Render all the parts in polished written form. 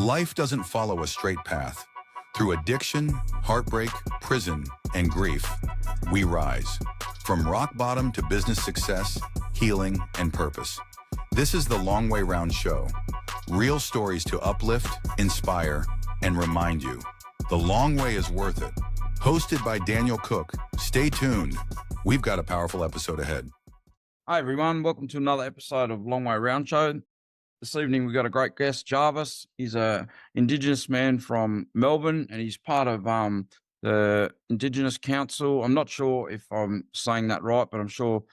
Life doesn't follow a straight path. Through addiction, heartbreak, prison, and grief, we rise. From rock bottom to business success, healing, and purpose. This is the Long Way Round Show. Real stories to uplift, inspire, and remind you. The long way is worth it. Hosted by Daniel Cook. Stay tuned. We've got a powerful episode ahead. Hi, everyone. Welcome to another episode of Long Way Round Show. This evening, we've got a great guest, Jarvis. He's a Indigenous man from Melbourne, and he's part of the Indigenous Council. I'm not sure if I'm saying that right, but I'm sure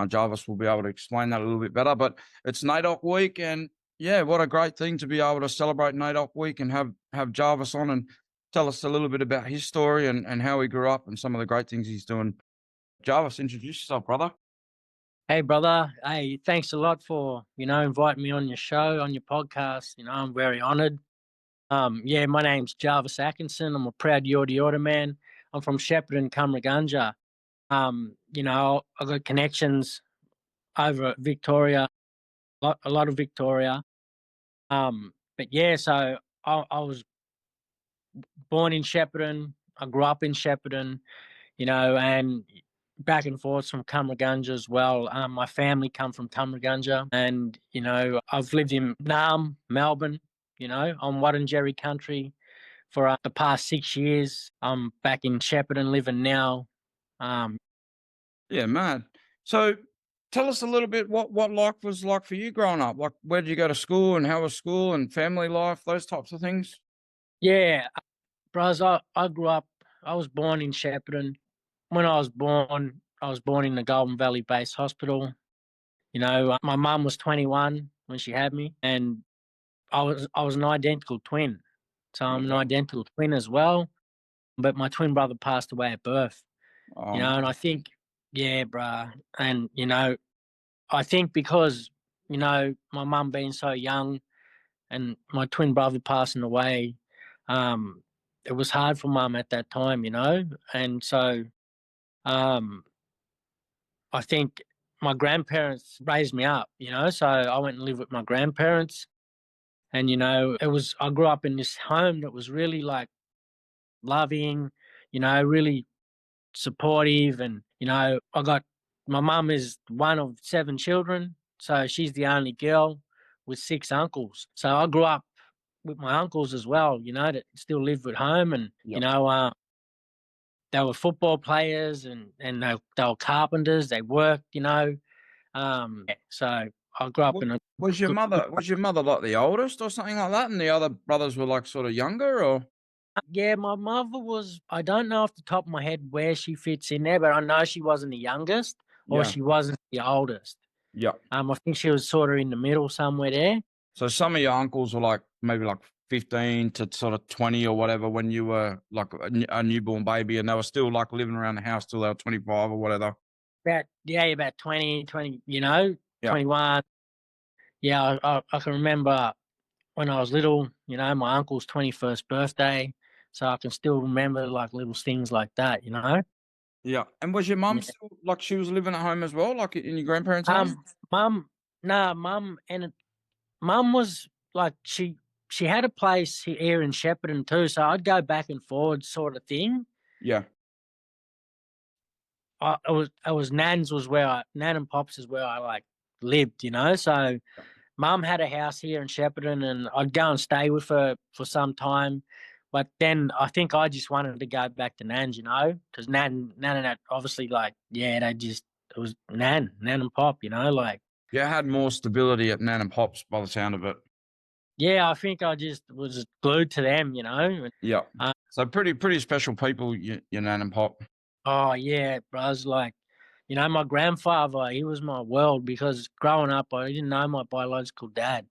Jarvis will be able to explain that a little bit better. But it's NAIDOC week, and yeah, what a great thing to be able to celebrate NAIDOC week and have Jarvis on and tell us a little bit about his story and how he grew up and some of the great things he's doing. Jarvis, introduce yourself, brother. Hey, brother. Hey, thanks a lot for, inviting me on your show, on your podcast. I'm very honored. My name's Jarvis Atkinson. I'm a proud Yorta man. I'm from Shepparton, Cummeragunja. I've got connections over at Victoria, a lot of Victoria. So I was born in Shepparton. I grew up in Shepparton, and back and forth from Cummeragunja as well. My family come from Cummeragunja, and I've lived in Naarm, Melbourne, on Wurundjeri country for the past 6 years. I'm back in Shepparton living now. Yeah, man. So tell us a little bit what life was like for you growing up. Like, where did you go to school and how was school and family life, those types of things? Yeah, bros, I grew up, I was born in Shepparton. When I was born in the Golden Valley Base Hospital. My mum was 21 when she had me, and I was an identical twin. So I'm an identical twin as well, but my twin brother passed away at birth. Oh. And I think, yeah, bruh, and I think because my mum being so young, and my twin brother passing away, it was hard for mum at that time, and so. I think my grandparents raised me up, so I went and lived with my grandparents. And, I grew up in this home that was really like loving, really supportive. And, my mum is one of 7 children. So she's the only girl with 6 uncles. So I grew up with my uncles as well, that still live at home. And, they were football players and they were carpenters. They worked, So I grew up in a. Was your mother like the oldest or something like that, and the other brothers were like sort of younger, or? Yeah, my mother was. I don't know off the top of my head where she fits in there, but I know she wasn't the youngest or she wasn't the oldest. Yeah. I think she was sort of in the middle somewhere there. So some of your uncles were like maybe like 15 to sort of 20 or whatever when you were like a newborn baby, and they were still like living around the house till they were 25 or whatever. About 20, 21. Yeah, I can remember when I was little, my uncle's 21st birthday, so I can still remember like little things like that, Yeah. And was your mum still like she was living at home as well, like in your grandparents' house? Mum was like she had a place here in Shepparton too, so I'd go back and forward sort of thing. Yeah. Nan and Pops is where I like lived, so Mum had a house here in Shepparton and I'd go and stay with her for some time. But then I think I just wanted to go back to Nan's, because Nan and that obviously it was Nan and Pop, like. Yeah, had more stability at Nan and Pop's by the sound of it. Yeah, I think I just was glued to them, Yeah. So pretty special people, your Nan and Pop. Oh, yeah, bros. Like, my grandfather, he was my world because growing up, I didn't know my biological dad,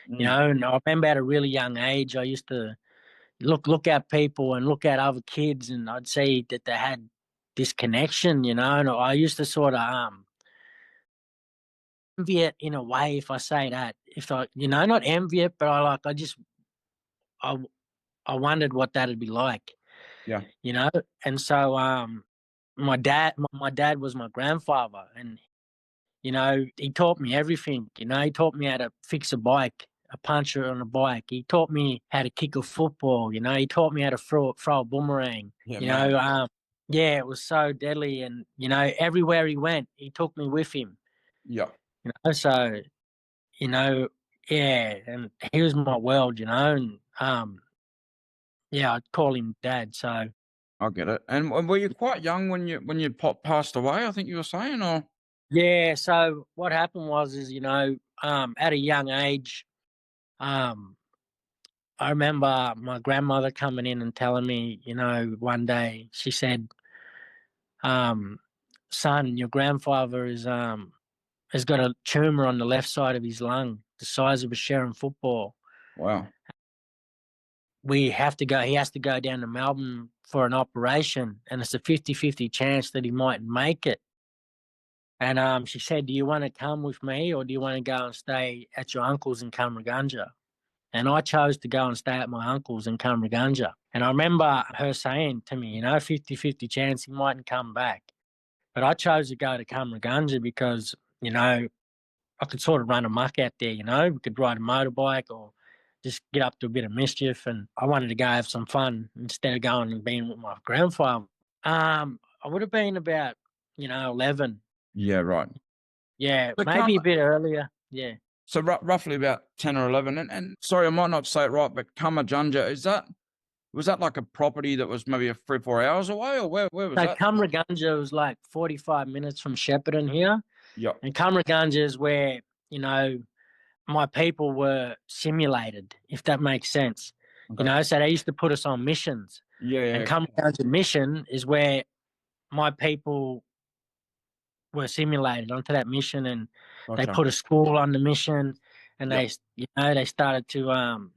and I remember at a really young age, I used to look at people and look at other kids, and I'd see that they had this connection, and I used to sort of envy it in a way, if I say that. If I, not envy it, but I wondered what that'd be like. Yeah. And so my dad was my grandfather, and he taught me everything. He taught me how to fix a bike. a puncher on a bike. He taught me how to kick a football. He taught me how to throw a boomerang. Yeah, You man. know, yeah, it was so deadly. And everywhere he went, he took me with him. Yeah. So yeah, and he was my world. And yeah, I'd call him dad. So I get it. And were you quite young when you passed away? I think you were saying, or yeah. So what happened was, at a young age, I remember my grandmother coming in and telling me, one day she said, "Son, your grandfather has got a tumor on the left side of his lung, the size of a Sherrin football. wow. He has to go down to Melbourne for an operation, and it's a 50-50 chance that he might make it." And she said, "Do you want to come with me, or do you want to go and stay at your uncle's in Cummeragunja?" And I chose to go and stay at my uncle's in Cummeragunja. And I remember her saying to me, 50-50 chance he mightn't come back. But I chose to go to Cummeragunja because, I could sort of run amok out there, we could ride a motorbike or just get up to a bit of mischief. And I wanted to go have some fun instead of going and being with my grandfather. I would have been about, 11. Yeah, right. Yeah, So maybe a bit earlier. Yeah. So roughly about 10 or 11. And sorry, I might not say it right, but Cummeragunja, was that like a property that was maybe 3 or 4 hours away, or where was So that? Cummeragunja was like 45 minutes from Shepparton here. Yep. And Cummeragunja is where, my people were simulated, if that makes sense. Okay. So they used to put us on missions. Yeah, yeah. And Cummeragunja mission is where my people were simulated onto that mission, and they Gotcha. put a school on the mission, and Yep. they started to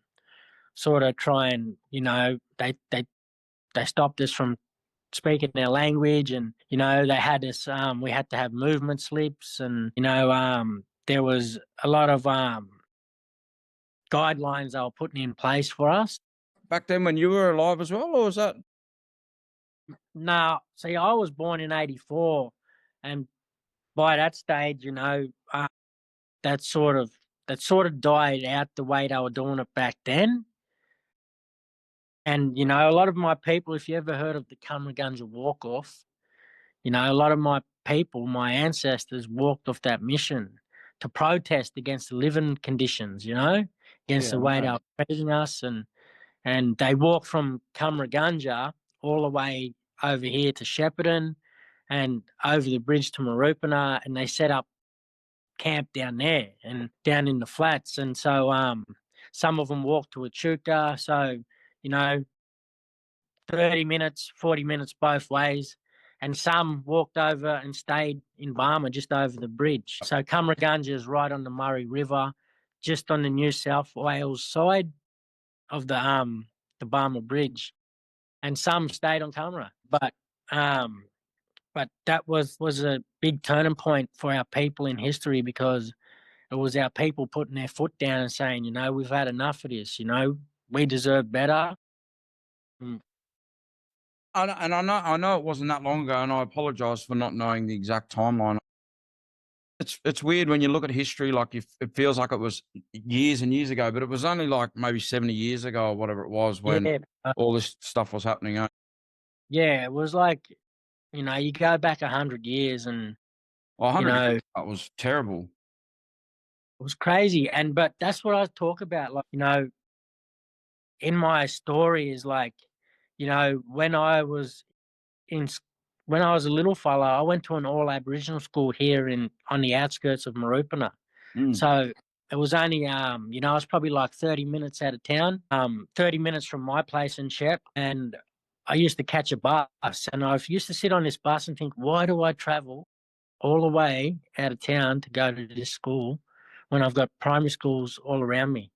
sort of try and, they stopped us from speaking their language, and they had us we had to have movement slips, and there was a lot of guidelines they were putting in place for us. Back then when you were alive as well, or was that? Now, see, I was born in 84, and by that stage, that sort of died out the way they were doing it back then. And a lot of my people, if you ever heard of the Cummeragunja walk off, a lot of my people, my ancestors, walked off that mission to protest against the living conditions, against the way they were treating us. And they walked from Cummeragunja all the way over here to Shepparton and over the bridge to Marupana, and they set up camp down there and down in the flats. And so some of them walked to Echuca. So, 30 minutes, 40 minutes both ways. And some walked over and stayed in Barma just over the bridge. So Cummeragunja is right on the Murray River, just on the New South Wales side of the Barma Bridge. And some stayed on Cummera. But that was a big turning point for our people in history, because it was our people putting their foot down and saying, we've had enough of this, we deserve better. I know it wasn't that long ago, and I apologize for not knowing the exact timeline. It's weird when you look at history, like it feels like it was years and years ago, but it was only like maybe 70 years ago or whatever it was when all this stuff was happening. Yeah, it was like, you go back 100 years and, 100 years, that was terrible. It was crazy. But that's what I talk about. Like, in my story is like, when I was a little fella, I went to an all Aboriginal school here on the outskirts of Marupana. So it was only, I was probably like 30 minutes out of town, 30 minutes from my place in Shep. And I used to catch a bus, and I used to sit on this bus and think, why do I travel all the way out of town to go to this school when I've got primary schools all around me?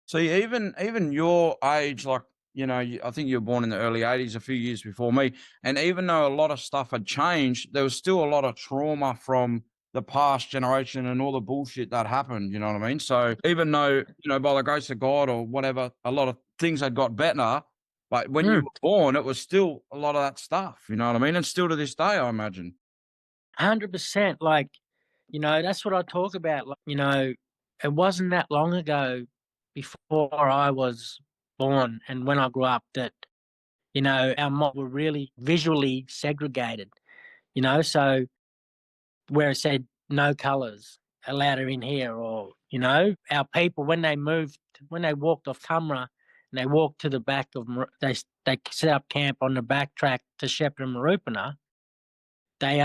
So even your age, like, I think you were born in the early 80s, a few years before me. And even though a lot of stuff had changed, there was still a lot of trauma from the past generation and all the bullshit that happened. You know what I mean? So even though, by the grace of God or whatever, a lot of things had got better, but when you were born, it was still a lot of that stuff. You know what I mean? And still to this day, I imagine. 100%. Like, that's what I talk about. Like, it wasn't that long ago before I was born and when I grew up that, you know, our mob were really visually segregated, you know, so where it said no colours allowed her in here, or, you know, our people, when they walked off Tumra and they walked to the back of, they set up camp on the back track to Shepherd and Marupana, they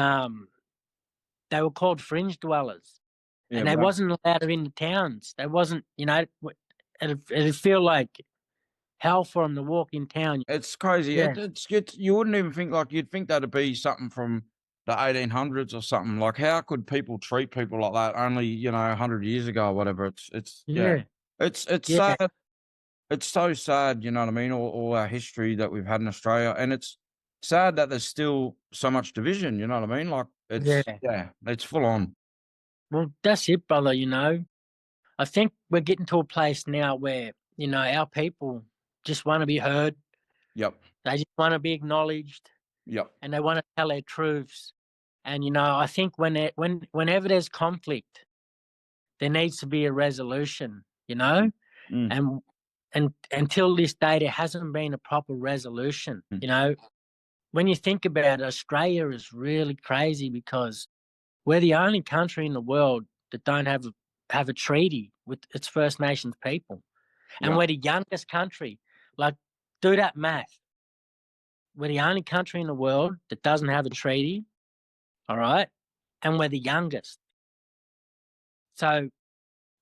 were called fringe dwellers. Yeah, And they right. wasn't allowed in the towns. They wasn't, you know, it'd feel like hell for them to walk in town. It's crazy. Yeah. It's you wouldn't even think, like, you'd think that'd be something from the 1800s or something. Like, how could people treat people like that only, you know, 100 years ago or whatever? It's Yeah. It's Yeah. sad. It's so sad, you know what I mean? All our history that we've had in Australia, and it's sad that there's still so much division, you know what I mean? Like, it's full on. Well, that's it, brother, you know. I think we're getting to a place now where, you know, our people just want to be heard. Yep. They just want to be acknowledged, Yep. and they want to tell their truths. And, you know, I think whenever there's conflict, there needs to be a resolution, you know? Mm. And until this day, there hasn't been a proper resolution, Mm. you know? When you think about it, Australia is really crazy because we're the only country in the world that don't have a treaty with its First Nations people. And Yeah. we're the youngest country. Like, do that math. We're the only country in the world that doesn't have a treaty, all right? And we're the youngest. So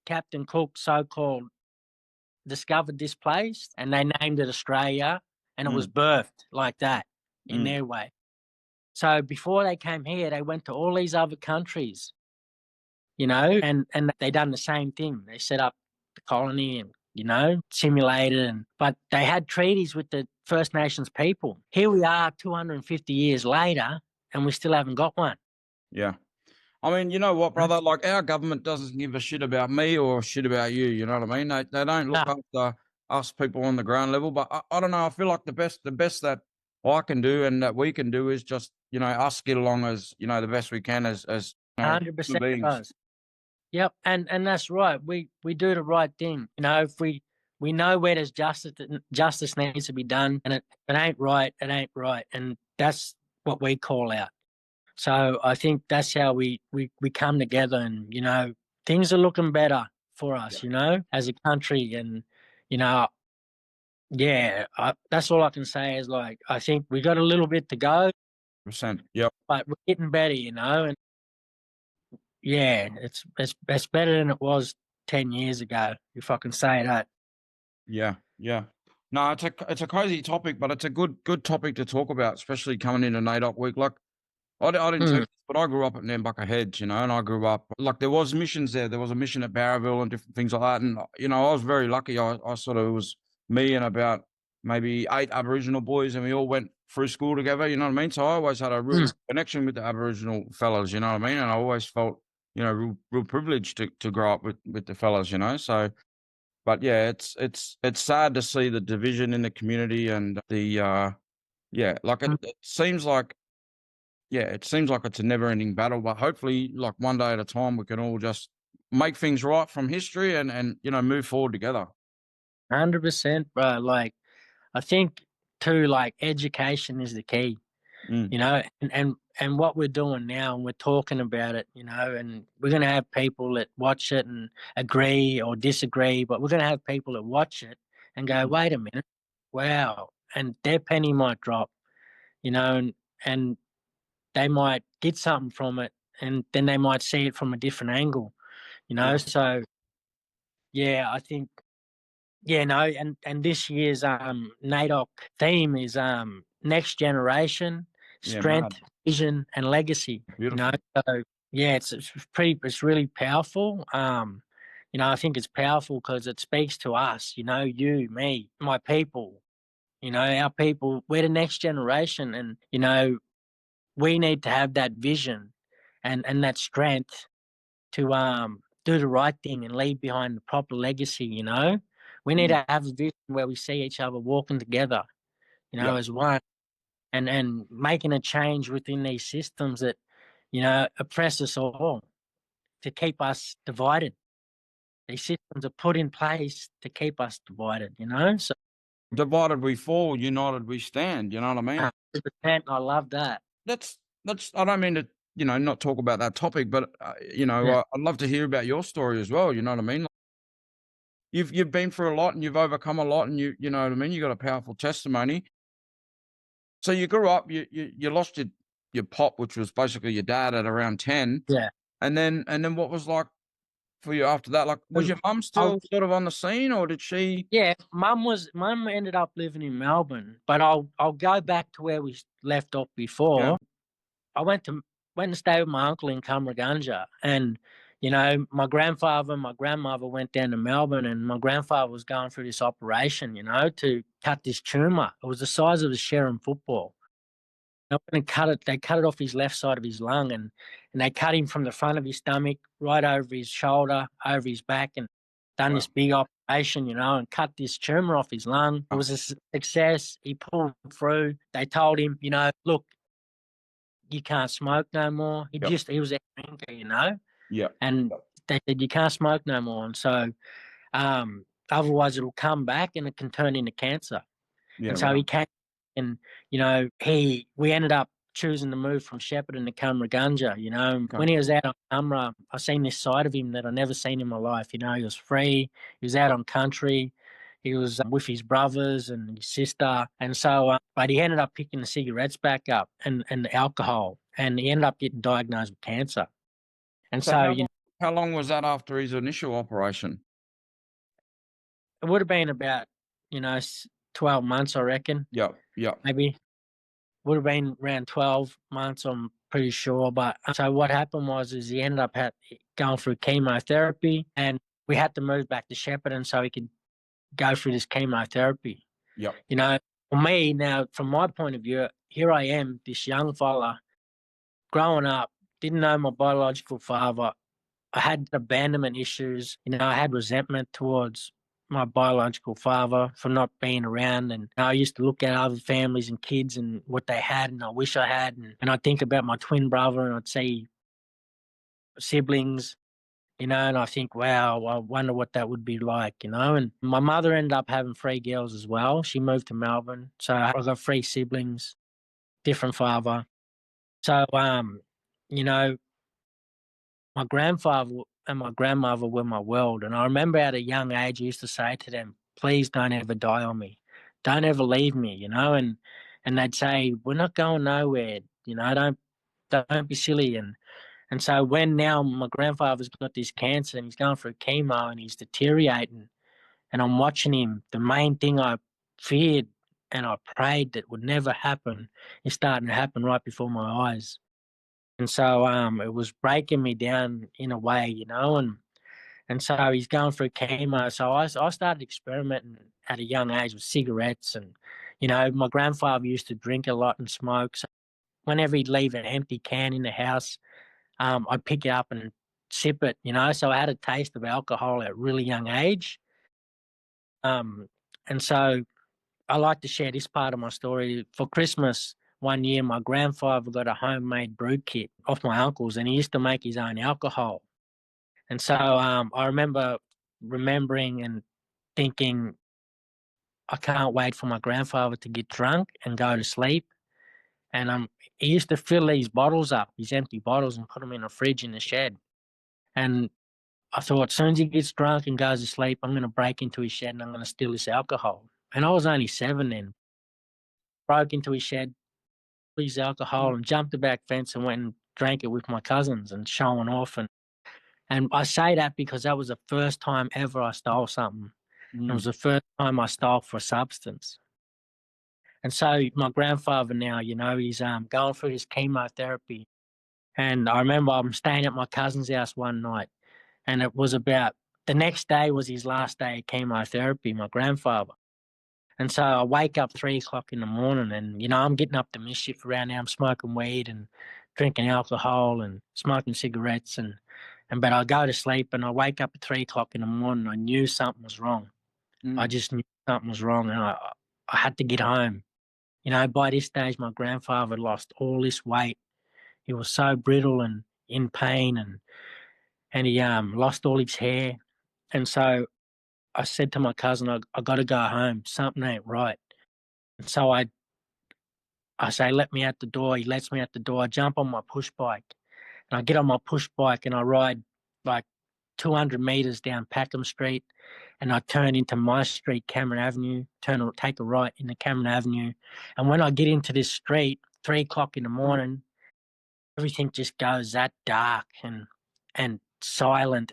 Captain Cook, so-called, discovered this place and they named it Australia, and it was birthed like that in their way. So before they came here, they went to all these other countries, you know, and they done the same thing. They set up the colony and, you know, simulated, but they had treaties with the First Nations people. Here we are 250 years later and we still haven't got one. Yeah. I mean, you know what, brother? Like, our government doesn't give a shit about me or shit about you. You know what I mean? They don't look after us people on the ground level. But I don't know. I feel like the best that I can do and that we can do is just, you know, us get along as, you know, the best we can as you know, 100% human beings. does. Yep, and that's right. We do the right thing. You know, if we know where there's justice needs to be done, and it ain't right, it ain't right, and that's what we call out. So I think that's how we come together, and, you know, things are looking better for us, you know, as a country, and, you know, yeah, that's all I can say is, like, I think we got a little bit to go, %. Yep. but we're getting better, you know, and yeah, it's better than it was 10 years ago, if I can say that. Yeah. Yeah. No, it's a crazy topic, but it's a good topic to talk about, especially coming into NAIDOC week. Like, I didn't take this, but I grew up at Nambucca Heads, you know, and I grew up, like, there was missions there. There was a mission at Barraville and different things like that. And, you know, I was very lucky. I sort of, it was me and about maybe 8 Aboriginal boys, and we all went through school together, you know what I mean? So I always had a real connection with the Aboriginal fellas, you know what I mean? And I always felt, you know, real privileged to grow up with the fellas, you know? So, but yeah, it's sad to see the division in the community and the, yeah, like it seems like, yeah, it seems like it's a never-ending battle, but hopefully, like, one day at a time, we can all just make things right from history and you know, move forward together. 100%, bro. Like, I think too, like, education is the key, you know, and what we're doing now, and we're talking about it, you know, and we're going to have people that watch it and agree or disagree, but we're going to have people that watch it and go, wait a minute, wow, and their penny might drop, you know, and they might get something from it, and then they might see it from a different angle, you know. So yeah, I think, yeah, no, and this year's NAIDOC theme is next generation, strength, vision, and legacy. Beautiful. You know, so yeah, it's really powerful. You know, I think it's powerful because it speaks to us. You know, you, me, my people. You know, our people. We're the next generation, and, you know, we need to have that vision and that strength to do the right thing and leave behind the proper legacy, you know. We need to have a vision where we see each other walking together, you know, as one, and making a change within these systems that, you know, oppress us all to keep us divided. these systems are put in place to keep us divided, you know? So Divided we fall, united we stand. You know what I mean? 100%, I love that. That's. I don't mean to, not talk about that topic, but Yeah. I'd love to hear about your story as well. You know what I mean? You've been through a lot and you've overcome a lot, and you know what I mean. You got a powerful testimony. So you grew up, you lost your pop, which was basically your dad at around 10. Yeah. And then what was like for you after that? Like, was your mum still sort of on the scene, or did she? Yeah, mum ended up living in Melbourne, but I'll go back to where we left off before. Yeah. I went and stayed with my uncle in Cummeragunja, and my grandfather and my grandmother went down to Melbourne, and my grandfather was going through this operation, to cut this tumour. It was the size of a Sharon football. They went and cut it. They cut it off his left side of his lung, and they cut him from the front of his stomach right over his shoulder, over his back, and done this big operation, and cut this tumour off his lung. It was a success. He pulled through. They told him, look, you can't smoke no more. He was a drinker, Yeah. and they said you can't smoke no more, and so otherwise it'll come back and it can turn into cancer. Yeah. And so he came, and we ended up choosing to move from Shepparton to Cummeragunja. When he was out on camera, I seen this side of him that I never seen in my life. He was free. He was out on country. He was with his brothers and his sister, and so but he ended up picking the cigarettes back up and the alcohol, and he ended up getting diagnosed with cancer. And so how long was that after his initial operation? it would have been about 12 months, I reckon. Yeah. Maybe would have been around 12 months, I'm pretty sure. But so what happened is he ended up going through chemotherapy, and we had to move back to Shepparton so he could go through this chemotherapy. Yeah. For me now, from my point of view, here I am, this young fella, growing up, didn't know my biological father. I had abandonment issues. I had resentment towards my biological father for not being around, and I used to look at other families and kids and what they had, and I wish I had, and I'd think about my twin brother, and I'd see siblings, and I think, wow, I wonder what that would be like, and my mother ended up having 3 girls as well. She moved to Melbourne, so I got 3 siblings, different father. So, my grandfather and my grandmother were my world. And I remember at a young age, I used to say to them, please don't ever die on me. Don't ever leave me, and they'd say, we're not going nowhere, don't be silly. And so when now my grandfather's got this cancer and he's going through chemo and he's deteriorating, and I'm watching him, the main thing I feared and I prayed that would never happen is starting to happen right before my eyes. And so it was breaking me down in a way, and so he's going through chemo. So I started experimenting at a young age with cigarettes, and my grandfather used to drink a lot and smoke. So whenever he'd leave an empty can in the house, I'd pick it up and sip it, So I had a taste of alcohol at a really young age. And so I like to share this part of my story. For Christmas one year, my grandfather got a homemade brew kit off my uncle's, and he used to make his own alcohol. And so I remember remembering and thinking, I can't wait for my grandfather to get drunk and go to sleep. And he used to fill these bottles up, these empty bottles, and put them in a fridge in the shed. And I thought, as soon as he gets drunk and goes to sleep, I'm going to break into his shed and I'm going to steal this alcohol. And I was only 7 then. Broke into his shed, his alcohol, and jumped the back fence and went and drank it with my cousins and showing off. And I say that because that was the first time ever I stole something. It was the first time I stole for a substance. And so my grandfather now, he's going through his chemotherapy. And I remember I'm staying at my cousin's house one night, and it was about the next day was his last day of chemotherapy, my grandfather. And so I wake up 3 o'clock in the morning, and, I'm getting up to mischief around there. I'm smoking weed and drinking alcohol and smoking cigarettes, but I go to sleep and I wake up at 3 o'clock in the morning. I knew something was wrong. I just knew something was wrong, and I had to get home. By this stage, my grandfather had lost all this weight. He was so brittle and in pain, and he lost all his hair. And so I said to my cousin, I got to go home. Something ain't right. And so I say, let me out the door. He lets me out the door. I jump on my push bike, and I get on my push bike and I ride like 200 meters down Packham Street, and I turn into my street, Cameron Avenue, take a right into Cameron Avenue. And when I get into this street, 3 o'clock in the morning, everything just goes that dark and silent.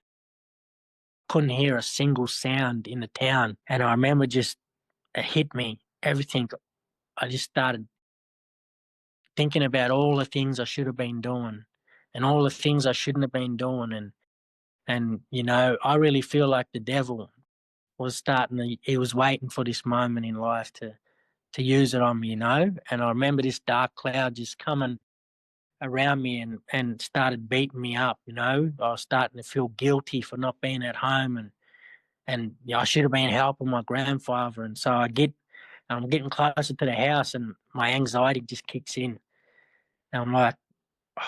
Couldn't hear a single sound in the town. And I remember just, it hit me, everything. I just started thinking about all the things I should have been doing and all the things I shouldn't have been doing. And you know, I really feel like the devil was he was waiting for this moment in life to use it on me, you know. And I remember this dark cloud just coming around me and started beating me up, you know. I was starting to feel guilty for not being at home, and you know, I should have been helping my grandfather. And so I'm getting closer to the house, and my anxiety just kicks in. And I'm like, oh,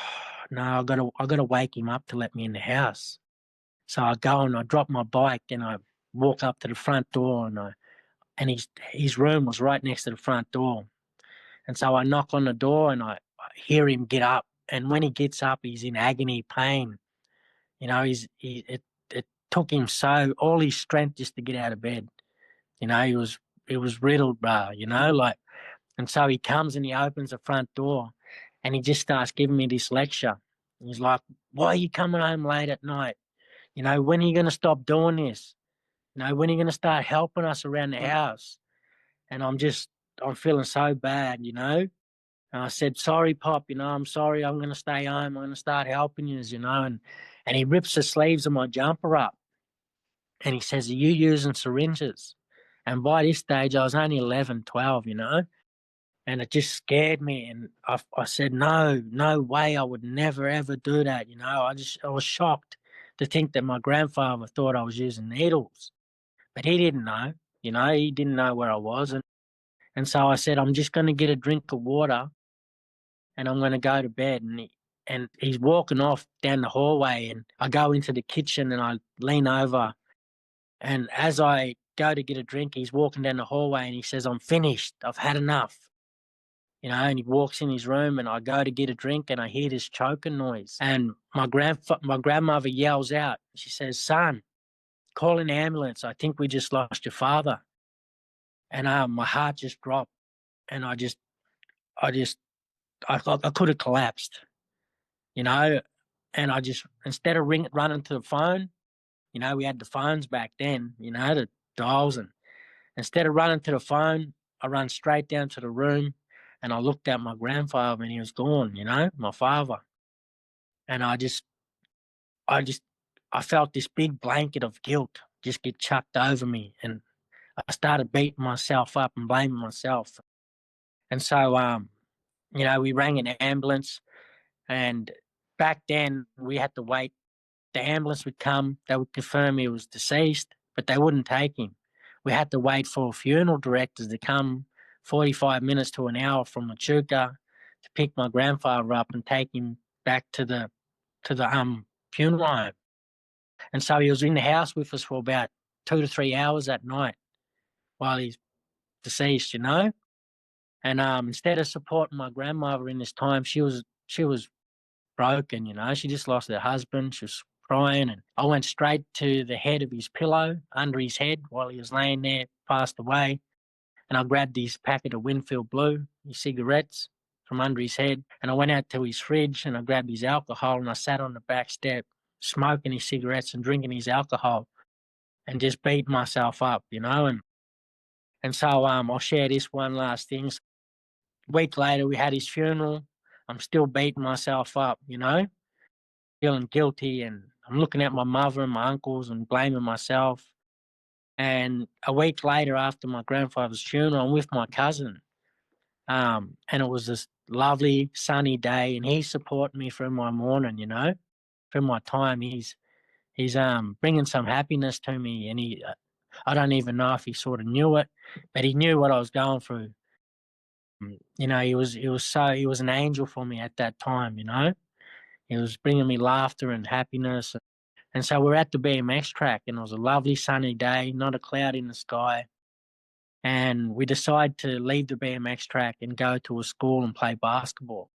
no, I gotta wake him up to let me in the house. So I go and I drop my bike and I walk up to the front door, and his room was right next to the front door. And so I knock on the door and I hear him get up. And when he gets up, he's in agony, pain. You know, it took him all his strength just to get out of bed. You know, he was riddled, bro, you know, like. And so he comes and he opens the front door and he just starts giving me this lecture. He's like, why are you coming home late at night? You know, when are you going to stop doing this? You know, when are you going to start helping us around the house? And I'm feeling so bad, you know. And I said, sorry, Pop, you know, I'm sorry. I'm going to stay home. I'm going to start helping you know. And he rips the sleeves of my jumper up. And he says, are you using syringes? And by this stage, I was only 11, 12, you know. And it just scared me. And I said, no way. I would never, ever do that. You know, I was shocked to think that my grandfather thought I was using needles, but he didn't know, you know, he didn't know where I was. And so I said, I'm just going to get a drink of water and I'm going to go to bed. And he's walking off down the hallway and I go into the kitchen and I lean over. And as I go to get a drink, he's walking down the hallway and he says, I'm finished. I've had enough. You know, and he walks in his room and I go to get a drink and I hear this choking noise. And my grandmother yells out. She says, son, call an ambulance. I think we just lost your father. And my heart just dropped. And I could have collapsed, you know. And I just, instead of running to the phone, you know, we had the phones back then, you know, the dials. And instead of running to the phone, I ran straight down to the room and I looked at my grandfather and he was gone, you know, my father. And I felt this big blanket of guilt just get chucked over me. And I started beating myself up and blaming myself. And so, you know, we rang an ambulance. And back then we had to wait. The ambulance would come, they would confirm he was deceased, but they wouldn't take him. We had to wait for funeral directors to come 45 minutes to an hour from Echuca to pick my grandfather up and take him back to the funeral home. And so he was in the house with us for about 2 to 3 hours that night while he's deceased, you know. And instead of supporting my grandmother in this time, she was broken, you know. She just lost her husband. She was crying, and I went straight to the head of his pillow, under his head, while he was laying there, passed away. And I grabbed his packet of Winfield Blue, his cigarettes, from under his head, and I went out to his fridge and I grabbed his alcohol and I sat on the back step, smoking his cigarettes and drinking his alcohol, and just beating myself up, you know. And so I'll share this one last thing. A week later, we had his funeral. I'm still beating myself up, you know, feeling guilty, and I'm looking at my mother and my uncles and blaming myself. And a week later, after my grandfather's funeral, I'm with my cousin. And it was this lovely sunny day, and he supported me through my mourning, you know, through my time. He's bringing some happiness to me, and I don't even know if he sort of knew it, but he knew what I was going through. You know, he was an angel for me at that time, you know. He was bringing me laughter and happiness. And so we're at the BMX track, and it was a lovely sunny day, not a cloud in the sky. And we decide to leave the BMX track and go to a school and play basketball.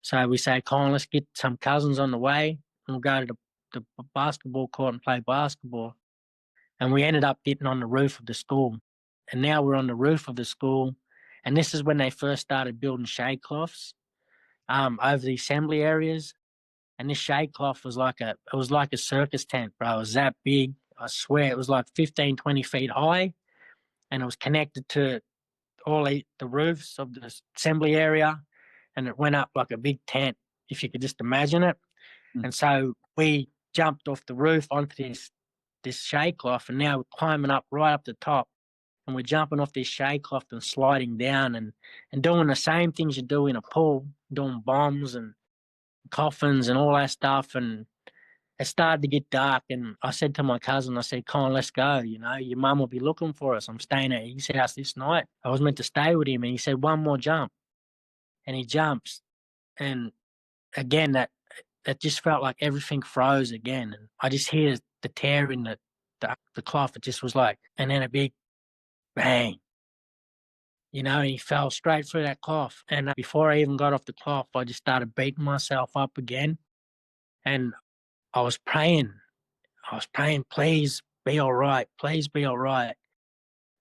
So we say, Colin, let's get some cousins on the way, and we'll go to the basketball court and play basketball. And we ended up getting on the roof of the school. And now we're on the roof of the school. And this is when they first started building shade cloths over the assembly areas. And this shade cloth was like a circus tent, bro. It was that big. I swear it was like 15, 20 feet high. And it was connected to all the roofs of the assembly area. And it went up like a big tent, if you could just imagine it. And so we jumped off the roof onto this shade cloth, and now we're climbing up right up the top. And we're jumping off this shade cloth and sliding down and doing the same things you do in a pool, doing bombs and coffins and all that stuff. And it started to get dark, and I said to my cousin, I said, Colin, let's go. You know, your mum will be looking for us. I'm staying at his house this night. I was meant to stay with him, and he said, one more jump. And he jumps. And again, that just felt like everything froze again. And I just hear the tear in the cloth. It just was like, and then a big bang. You know, and he fell straight through that cloth. And before I even got off the cloth, I just started beating myself up again. And I was praying, please be all right. Please be all right.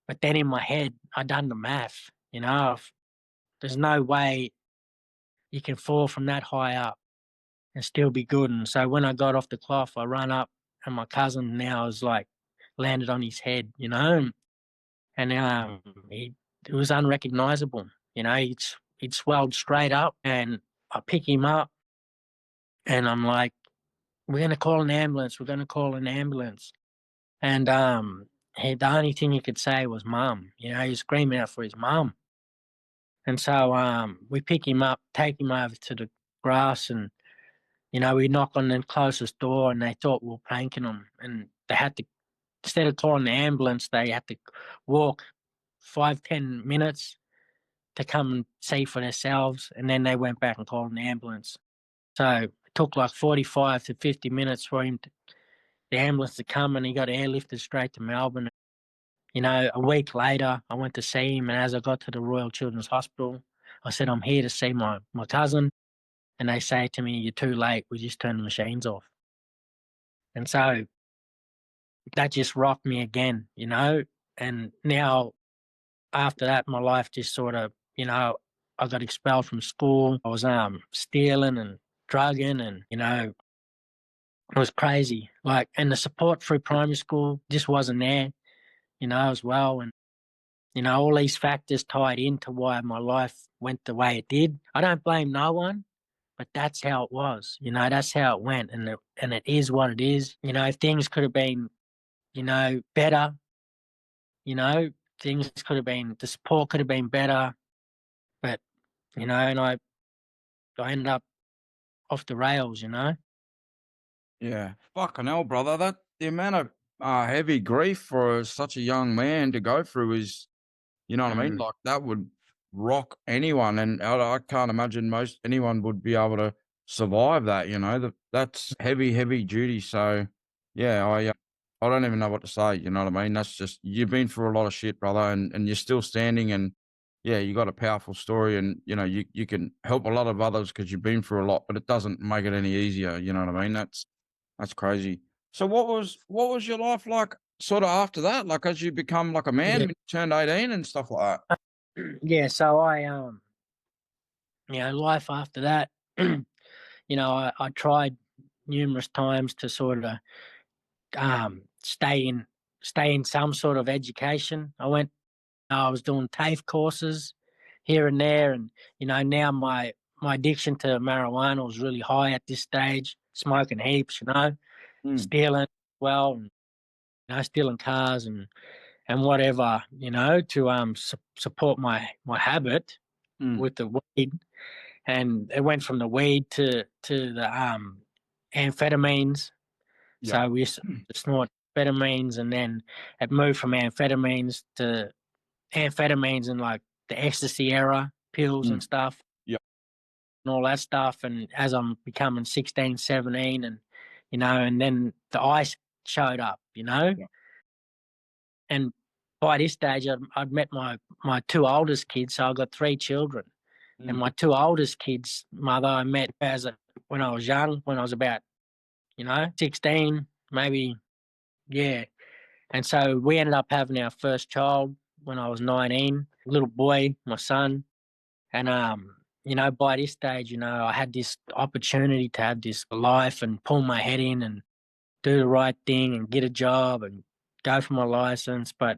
But then in my head, I done the math. You know, there's no way you can fall from that high up and still be good. And so when I got off the cloth, I ran up, and my cousin now is like landed on his head, you know, and it was unrecognizable. You know, he'd swelled straight up, and I pick him up, and I'm like, we're going to call an ambulance. We're going to call an ambulance. And the only thing he could say was mum. You know, he was screaming out for his mum. And so we pick him up, take him over to the grass, and, you know, we knock on the closest door, and they thought we were pranking them. And they had to, instead of calling the ambulance, they had to walk 5-10 minutes to come and see for themselves. And then they went back and called an ambulance. So it took like 45 to 50 minutes for the ambulance to come, and he got airlifted straight to Melbourne. You know, a week later, I went to see him, and as I got to the Royal Children's Hospital, I said, I'm here to see my cousin. And they say to me, you're too late. We just turned the machines off. And so that just rocked me again, you know. And now, after that, my life just sort of, you know, I got expelled from school. I was stealing and drugging, and, you know, it was crazy. Like, and the support through primary school just wasn't there, you know, as well. And, you know, all these factors tied into why my life went the way it did. I don't blame no one, but that's how it was. You know, that's how it went, and it is what it is. You know, things could have been, you know, better. You know, things could have been, the support could have been better, but, you know, and I ended up off the rails, you know. Yeah, fucking hell, brother. That the amount of heavy grief for such a young man to go through is, you know what I mean? Like that would rock anyone, and I can't imagine anyone would be able to survive that. You know, that's heavy, heavy duty. So, yeah, I don't even know what to say. You know what I mean? That's just, you've been through a lot of shit, brother, and you're still standing, and yeah, you got a powerful story, and you know you can help a lot of others because you've been through a lot, but it doesn't make it any easier. You know what I mean? That's crazy. So what was your life like sort of after that? Like as you become like a man, when you turned 18 and stuff like that? Yeah, so I you know, life after that, you know, I tried numerous times to sort of stay in some sort of education. I was doing TAFE courses here and there, and, you know, now my addiction to marijuana was really high at this stage, smoking heaps, you know, stealing well, and, you know, stealing cars and whatever, you know, to support my habit with the weed. And it went from the weed to the amphetamines. Yeah. So we used to snort amphetamines, and then it moved from amphetamines to amphetamines and like the ecstasy era pills and stuff. Yeah. And all that stuff. And as I'm becoming 16, 17, and, you know, and then the ice showed up, you know. Yeah. And by this stage, I'd met my two oldest kids, so I got 3 children. And my 2 oldest kids' mother I met when I was young, when I was about, 16, maybe, yeah. And so we ended up having our first child when I was 19, little boy, my son. And by this stage, I had this opportunity to have this life and pull my head in and do the right thing and get a job and go for my license. But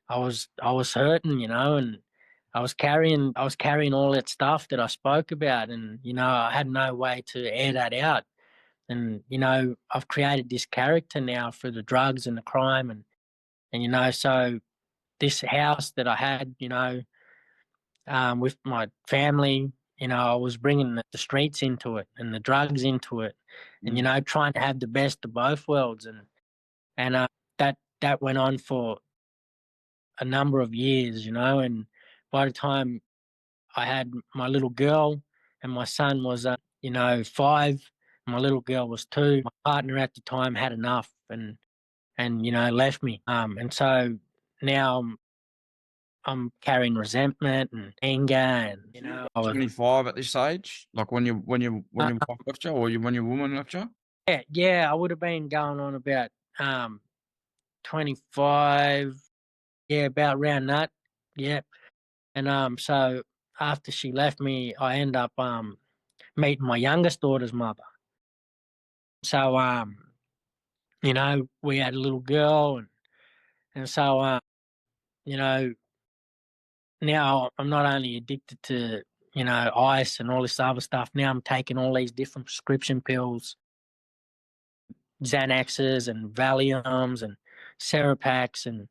I was hurting, and I was carrying all that stuff that I spoke about, and I had no way to air that out. And I've created this character now through the drugs and the crime, and so this house that I had, with my family, I was bringing the streets into it and the drugs into it, and trying to have the best of both worlds, and that went on for a number of years, and by the time I had my little girl and my son was, 5, my little girl was 2. My partner at the time had enough and left me. And so now I'm carrying resentment and anger, and I was 25 at this age, like when your wife left you, or when your woman left you? yeah, I would have been going on about 25, yeah, about around that, yeah. And so after she left me, I end up meeting my youngest daughter's mother. So we had a little girl, and so now I'm not only addicted to ice and all this other stuff. Now I'm taking all these different prescription pills, Xanaxes and Valiums and Seropax, and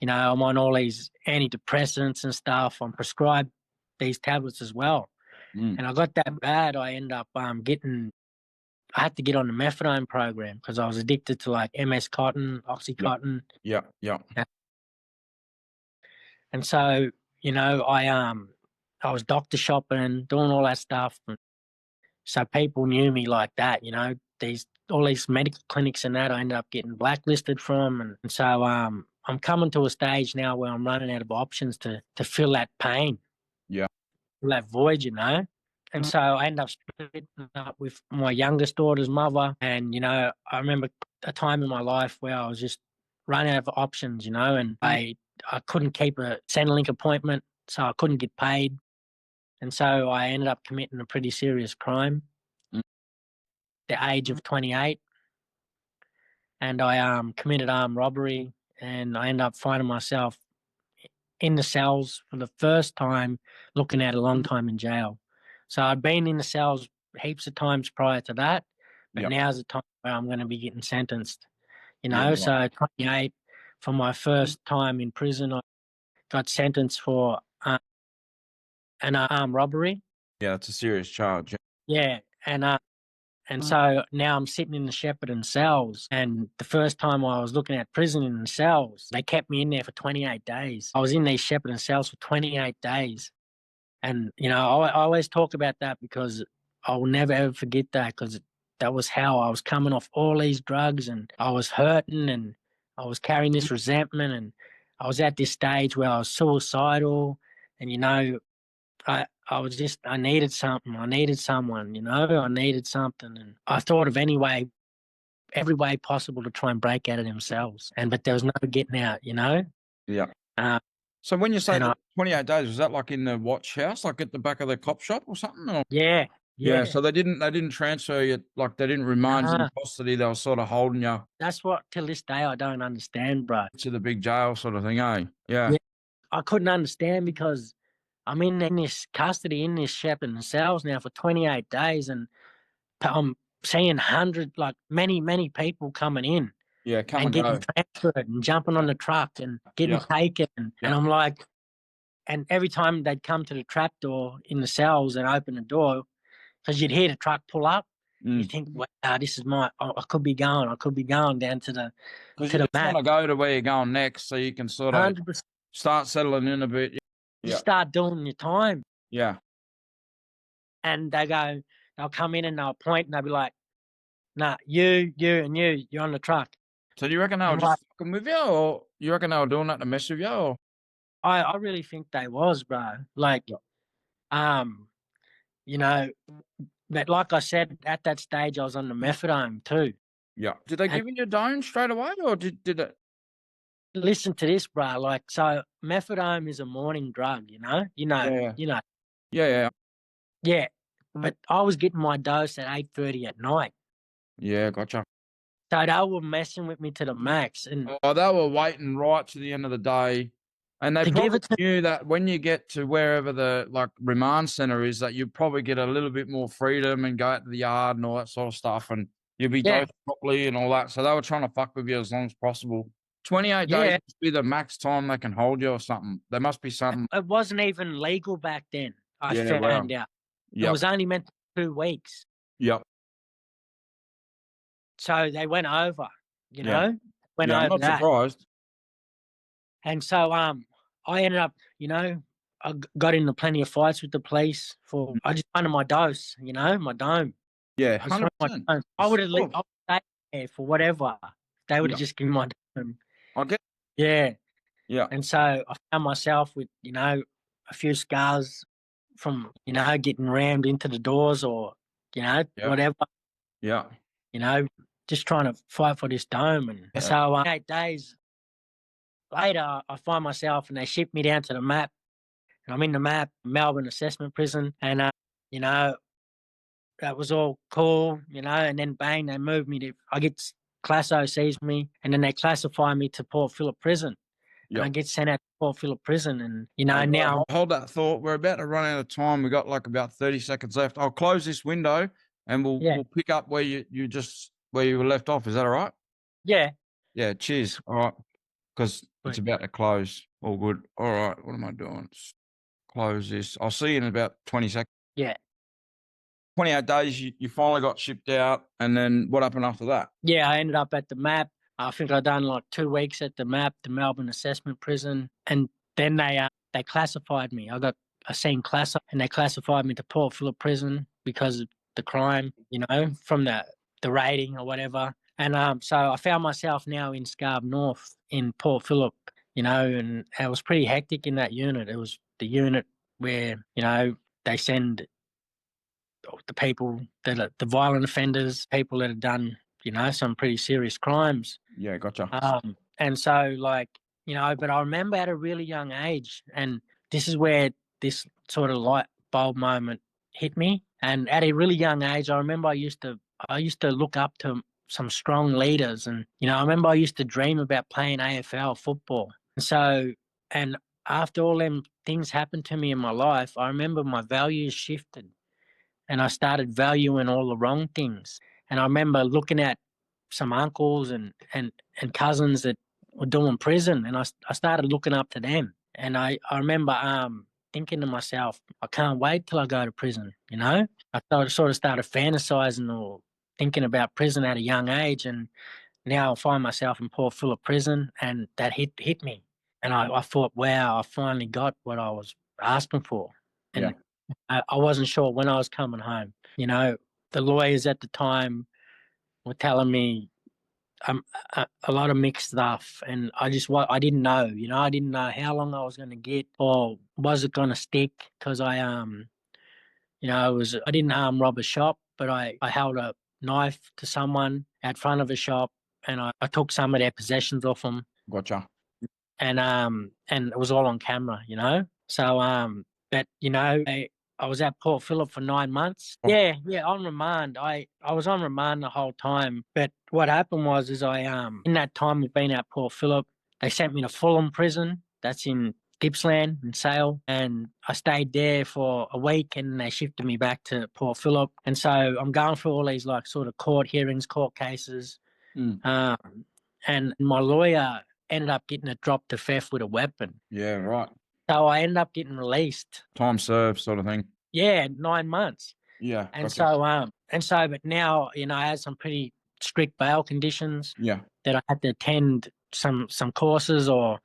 I'm on all these antidepressants and stuff. I'm prescribed these tablets as well. And I got that bad, I ended up I had to get on the methadone program because I was addicted to like MS Cotton, Oxycontin. Yeah. And so, I was doctor shopping, doing all that stuff. And so people knew me like that, all these medical clinics and that I ended up getting blacklisted from. And so I'm coming to a stage now where I'm running out of options to fill that pain. Yeah. Fill that void, And so I ended up splitting up with my youngest daughter's mother. And, I remember a time in my life where I was just running out of options, and I couldn't keep a Centrelink appointment, so I couldn't get paid. And so I ended up committing a pretty serious crime at the age of 28. And I committed armed robbery, and I ended up finding myself in the cells for the first time, looking at a long time in jail. So I'd been in the cells heaps of times prior to that, but now's the time where I'm going to be getting sentenced. So 28, for my first time in prison, I got sentenced for an armed robbery. Yeah, it's a serious charge. Yeah, and so now I'm sitting in the Shepparton cells, and the first time I was looking at prison in the cells, they kept me in there for 28 days. I was in these Shepparton cells for 28 days. And, I always talk about that because I will never ever forget that, because that was how I was coming off all these drugs, and I was hurting, and I was carrying this resentment, and I was at this stage where I was suicidal, and, I needed something. I needed someone, I needed something. And I thought of every way possible to try and break out of themselves. But there was no getting out, Yeah. So when you say 28 days, was that like in the watch house, like at the back of the cop shop or something? Or? Yeah. So they didn't transfer you, like they didn't remand you in custody. They were sort of holding you. That's what till this day I don't understand, bro. To the big jail sort of thing, eh? Yeah. I couldn't understand because I'm in this custody in this Shepparton cells now for 28 days, and I'm seeing many people coming in. Yeah, come and getting go. transferred and jumping on the truck and getting taken. And I'm like, and every time they'd come to the trap door in the cells and open the door, because you'd hear the truck pull up, you think, wow, this is I could be going down to the Because you just want to go to where you're going next, so you can sort of 100%. start settling in a bit. You start doing your time. Yeah. And they'll come in and they'll point and they'll be like, nah, you're on the truck. So do you reckon they were I'm just like, fucking with you, or you reckon they were doing that to mess with you? Or I really think they was, bro. Like, Yeah. you know, but like I said, at that stage, I was on the methadone too. yeah, did they And give you your dome straight away, or did it? listen to this, bro. Like, so methadone is a morning drug, Yeah, you know, yeah. yeah. But I was getting my dose at 8:30 at night. Yeah, gotcha. So they were messing with me to the max. And Oh, they were waiting right to the end of the day, and they to give probably it to knew that when you get to wherever the like remand center is, that you probably get a little bit more freedom and go out to the yard and all that sort of stuff, and you'll be yeah, dosed properly and all that. So they were trying to fuck with you as long as possible. 28 days yeah. must be the max time they can hold you or something. There must be something. It wasn't even legal back then, I Yeah, wow. found out. It Yep, was only meant for 2 weeks. yep, So they went over, yeah, went yeah. I'm over not that. surprised. And so I ended up, got into plenty of fights with the police for I just wanted my dose, my dome. Yeah, I just wanted my 100%. dome. I would have Sort of. stayed there for whatever. They would Yeah, have just given my dome. I get. Yeah. Yeah, And so I found myself with, a few scars from, getting rammed into the doors or, yeah, whatever, yeah, you know, just trying to fight for this dome. And yeah. so 8 days later, I find myself and they ship me down to the map. And I'm in the map, Melbourne Assessment Prison. And, that was all cool, and then bang, they moved me to, Class O sees me and then they classify me to Port Phillip Prison. And I Yep. get sent out to Port Phillip Prison. And, Hey, now, hold that thought. We're about to run out of time. We got like about 30 seconds left. I'll close this window and we'll yeah, we'll pick up where you just where you were left off. Is that all right? yeah. Yeah, cheers. All right. Because it's Right. about to close. All good. All right. What am I doing? Close this. I'll see you in about 20 seconds. Yeah. 28 days, you finally got shipped out. And then what happened after that? Yeah, I ended up at the MAP. I think I done like 2 weeks at the MAP, the Melbourne Assessment Prison, and then they classified me. I got a scene class, and they classified me to Port Phillip Prison because of the crime, from the rating or whatever. And so I found myself now in Scarborough North in Port Phillip, and it was pretty hectic in that unit. It was the unit where they send the people that are the violent offenders, people that have done, some pretty serious crimes. Yeah, gotcha. And so but I remember at a really young age, and this is where this sort of light bulb moment hit me. And at a really young age, I remember I used to look up to some strong leaders, and I remember I used to dream about playing AFL football. So, and after all them things happened to me in my life, I remember my values shifted and I started valuing all the wrong things. And I remember looking at some uncles and cousins that were doing prison, and I started looking up to them. And I remember thinking to myself, I can't wait till I go to prison. I sort of started fantasizing or thinking about prison at a young age, and now I find myself in Port Phillip Prison, and that hit me. And I thought, wow, I finally got what I was asking for. And Yeah. I wasn't sure when I was coming home. The lawyers at the time were telling me a lot of mixed stuff, and I didn't know. I didn't know how long I was going to get, or was it going to stick? Because I didn't rob a shop, but I held a knife to someone out front of a shop, and I took some of their possessions off them, Gotcha. and it was all on camera. So but I was at Port Phillip for 9 months. Oh. Yeah, on remand. I was on remand the whole time. But what happened was I in that time of being at Port Phillip, they sent me to Fulham Prison. That's in Gippsland and Sale. And I stayed there for a week and they shifted me back to Port Phillip. And so I'm going through all these like sort of court hearings, court cases. And my lawyer ended up getting it dropped to theft with a weapon. Yeah, right. So I ended up getting released. Time served sort of thing. Yeah, 9 months. Yeah. And Gotcha. but now, I had some pretty strict bail conditions. Yeah. That I had to attend some courses or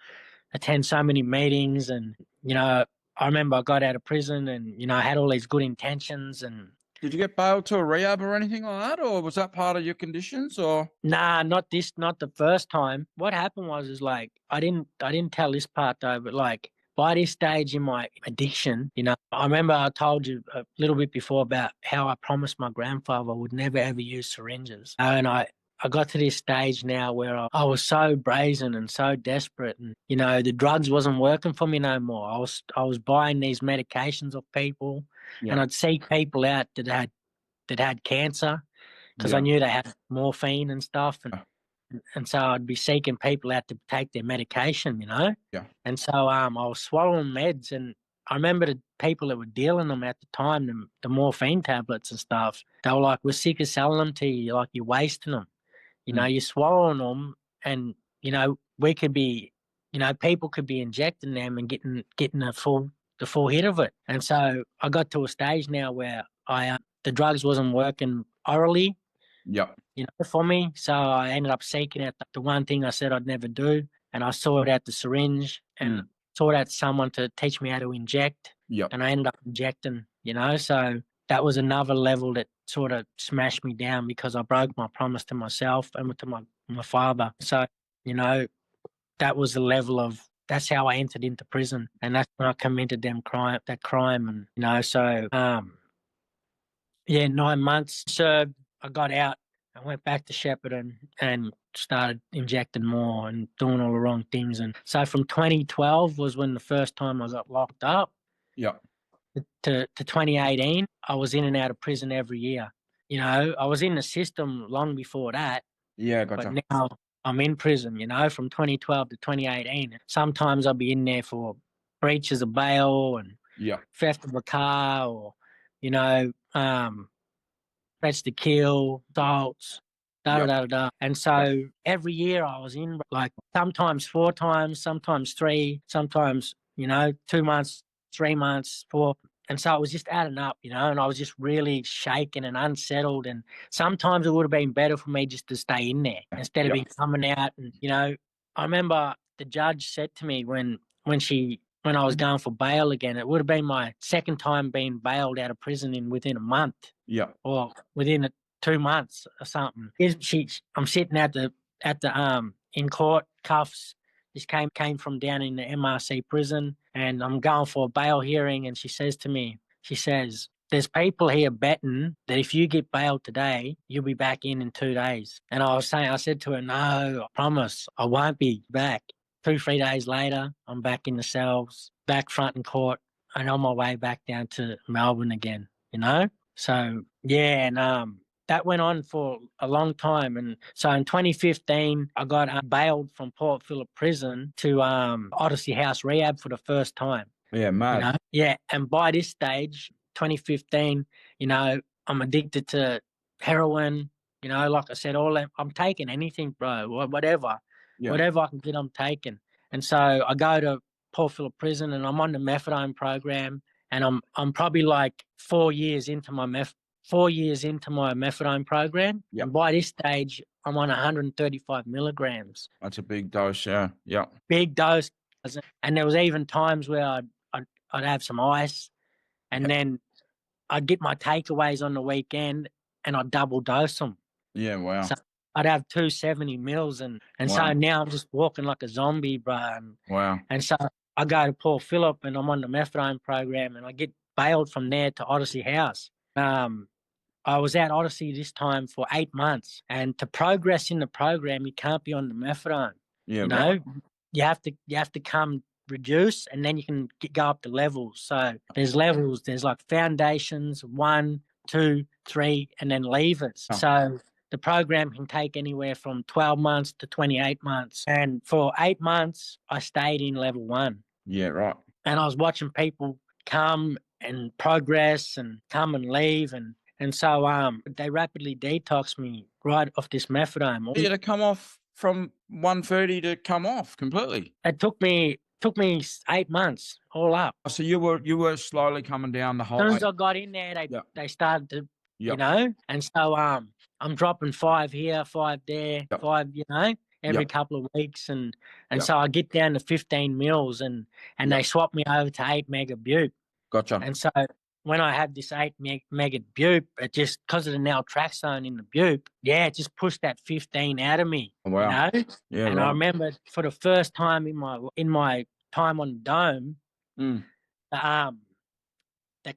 attend so many meetings. And, I remember I got out of prison and, I had all these good intentions and Did you get bailed to a rehab or anything like that, or was that part of your conditions? Or Nah, not the first time. What happened was like I didn't tell this part though, but like by this stage in my addiction, I remember I told you a little bit before about how I promised my grandfather I would never ever use syringes. And I got to this stage now where I was so brazen and so desperate, and the drugs wasn't working for me no more. I was buying these medications of people, and I'd seek people out that had cancer, because I knew they had morphine and stuff, and so I'd be seeking people out to take their medication, Yeah. And so I was swallowing meds, and I remember the people that were dealing them at the time, the morphine tablets and stuff. They were like, "We're sick of selling them to you. Like you're wasting them. You're swallowing them, and we could be, people could be injecting them and getting the full hit of it." And so I got to a stage now where the drugs wasn't working orally, Yep. for me. So I ended up seeking out the one thing I said I'd never do, and I sought out the syringe and sought out someone to teach me how to inject. Yep. And I ended up injecting, so that was another level that sort of smashed me down, because I broke my promise to myself and to my father. So, that was the level of, that's how I entered into prison, and that's when I committed that crime. And, so, 9 months served. I got out. I went back to Shepparton and started injecting more and doing all the wrong things. And so from 2012 was when the first time I got locked up. Yeah. To 2018, I was in and out of prison every year. I was in the system long before that. Yeah, gotcha. But now I'm in prison, from 2012 to 2018. Sometimes I'll be in there for breaches of bail and theft of a car, or, threats to kill, assaults, And so every year I was in, like sometimes 4 times, sometimes 3, sometimes, 2 months, 3 months, 4. And so it was just adding up, and I was just really shaken and unsettled. And sometimes it would have been better for me just to stay in there instead of me coming out. And, I remember the judge said to me when I was going for bail again, it would have been my second time being bailed out of prison within a month. Yeah. Or within 2 months or something. I'm sitting at the in court, cuffs. This came from down in the MRC prison, and I'm going for a bail hearing, and she says to me, "There's people here betting that if you get bailed today, you'll be back in 2 days." And I said to her, "No, I promise, I won't be back." 2-3 days later, I'm back in the cells, back front in court, and on my way back down to Melbourne again, So, and that went on for a long time. And so in 2015, I got bailed from Port Phillip Prison to Odyssey House Rehab for the first time. Yeah, mad. And by this stage, 2015, I'm addicted to heroin, like I said, all that. I'm taking anything, bro, whatever. Yeah. Whatever I can get, I'm taking. And so I go to Port Phillip Prison, and I'm on the methadone program. And I'm probably like 4 years into my methadone program. Yep. And by this stage, I'm on 135 milligrams. That's a big dose, yeah. Yeah. Big dose. And there was even times where I'd have some ice, and then I'd get my takeaways on the weekend, and I'd double dose them. Yeah, wow. So I'd have 270 mils, and so now I'm just walking like a zombie, bro. Wow. And so I go to Port Phillip, and I'm on the methadone program, and I get bailed from there to Odyssey House. I was at Odyssey this time for 8 months, and to progress in the program, you can't be on the methadone. Yeah, you have to come reduce, and then you can go up to levels. So there's levels. There's like foundations, 1, 2, 3, and then levers. Oh. So the program can take anywhere from 12 months to 28 months. And for 8 months, I stayed in level 1. Yeah, right. And I was watching people come and progress and come and leave. And so they rapidly detoxed me right off this methadone. You had to come off from 130 to come off completely. It took me 8 months all up. So you were slowly coming down the whole As way. soon as I got in there, they started to, and so I'm dropping 5 here, 5 there, 5, every couple of weeks. And so I get down to 15 mils, and they swap me over to 8 mega butte. Gotcha. And so when I had this 8 mega bupe, it just, because of the naltrexone in the bupe, it just pushed that 15 out of me. Oh, wow. You know? Yeah, And I right. remember for the first time in my time on the dome, Mm. that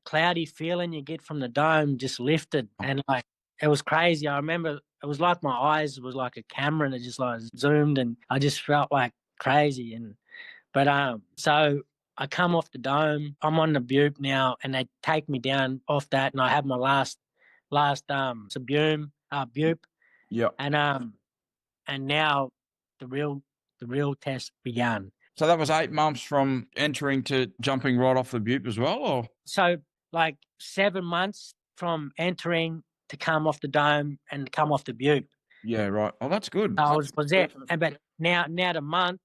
cloudy feeling you get from the dome just lifted, and like it was crazy. I remember it was like my eyes was like a camera, and it just like zoomed, and I just felt like crazy. But so I come off the dome. I'm on the bupe now, and they take me down off that, and I have my last bupe, Yeah. and now the real test began. So that was 8 months from entering to jumping right off the bupe as well, or? So like 7 months from entering to come off the dome and come off the bupe. Yeah, right. Oh, that's good. I That's was there, definite- but now the month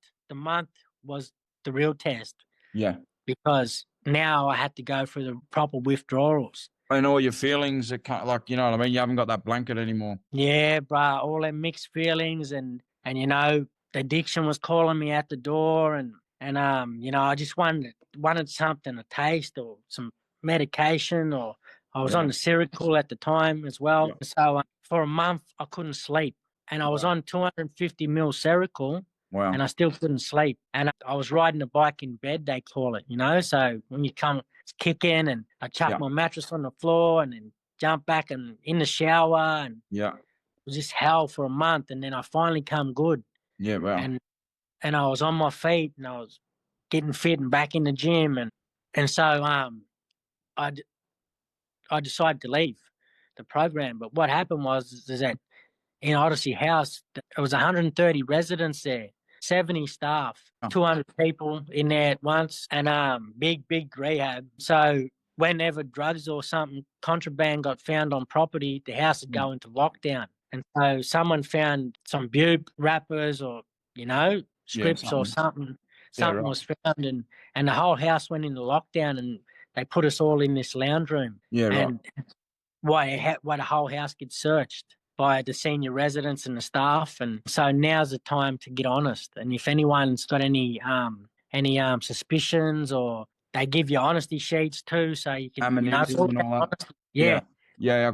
was the real test, Yeah. because now I had to go through the proper withdrawals. And all your feelings are kind of like, you know what I mean? You haven't got that blanket anymore. Yeah, bruh, all them mixed feelings, and you know, the addiction was calling me at the door, and you know, I just wanted something to taste, or some medication, or I was on the Seroquel at the time as well. Yeah. So for a month I couldn't sleep, and I was on 250 mil Seroquel. Wow. And I still couldn't sleep. And I was riding a bike in bed, they call it, you know. So when you come, it's kicking, and I chuck my mattress on the floor, and then jump back and in the shower, and Yeah. it was just hell for a month. And then I finally come good. Yeah, wow. And I was on my feet, and I was getting fit and back in the gym, and so I decided to leave the program. But what happened was is that in Odyssey House, it was 130 residents there, 70 staff, 200 people in there at once, and big rehab. So whenever drugs or something contraband got found on property, the house would go into lockdown. And so someone found some bupe wrappers, or you know, scripts or something. Something was found, and the whole house went into lockdown, and they put us all in this lounge room. Yeah, right. And why the whole house gets searched by the senior residents and the staff. And so now's the time to get honest. And if anyone's got any suspicions, or they give you honesty sheets too, so you can, you know, it's all about honesty. Yeah.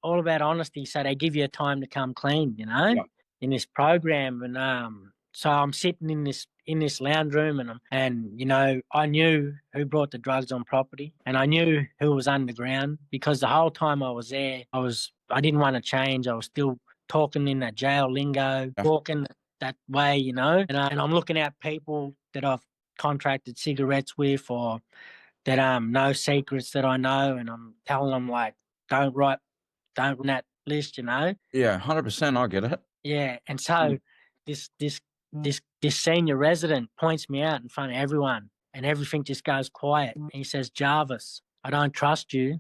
All about honesty. So they give you a time to come clean, you know, in this program. And so I'm sitting in this lounge room, and you know, I knew who brought the drugs on property, and I knew who was underground, because the whole time I was there, I didn't want to change. I was still talking in that jail lingo, talking that way, you know. And I'm looking at people that I've contracted cigarettes with, or that know secrets that I know, and I'm telling them, like, don't run that list, you know. Yeah, 100%. I get it. Yeah, and so this senior resident points me out in front of everyone, and everything just goes quiet. And he says, "Jarvis, I don't trust you.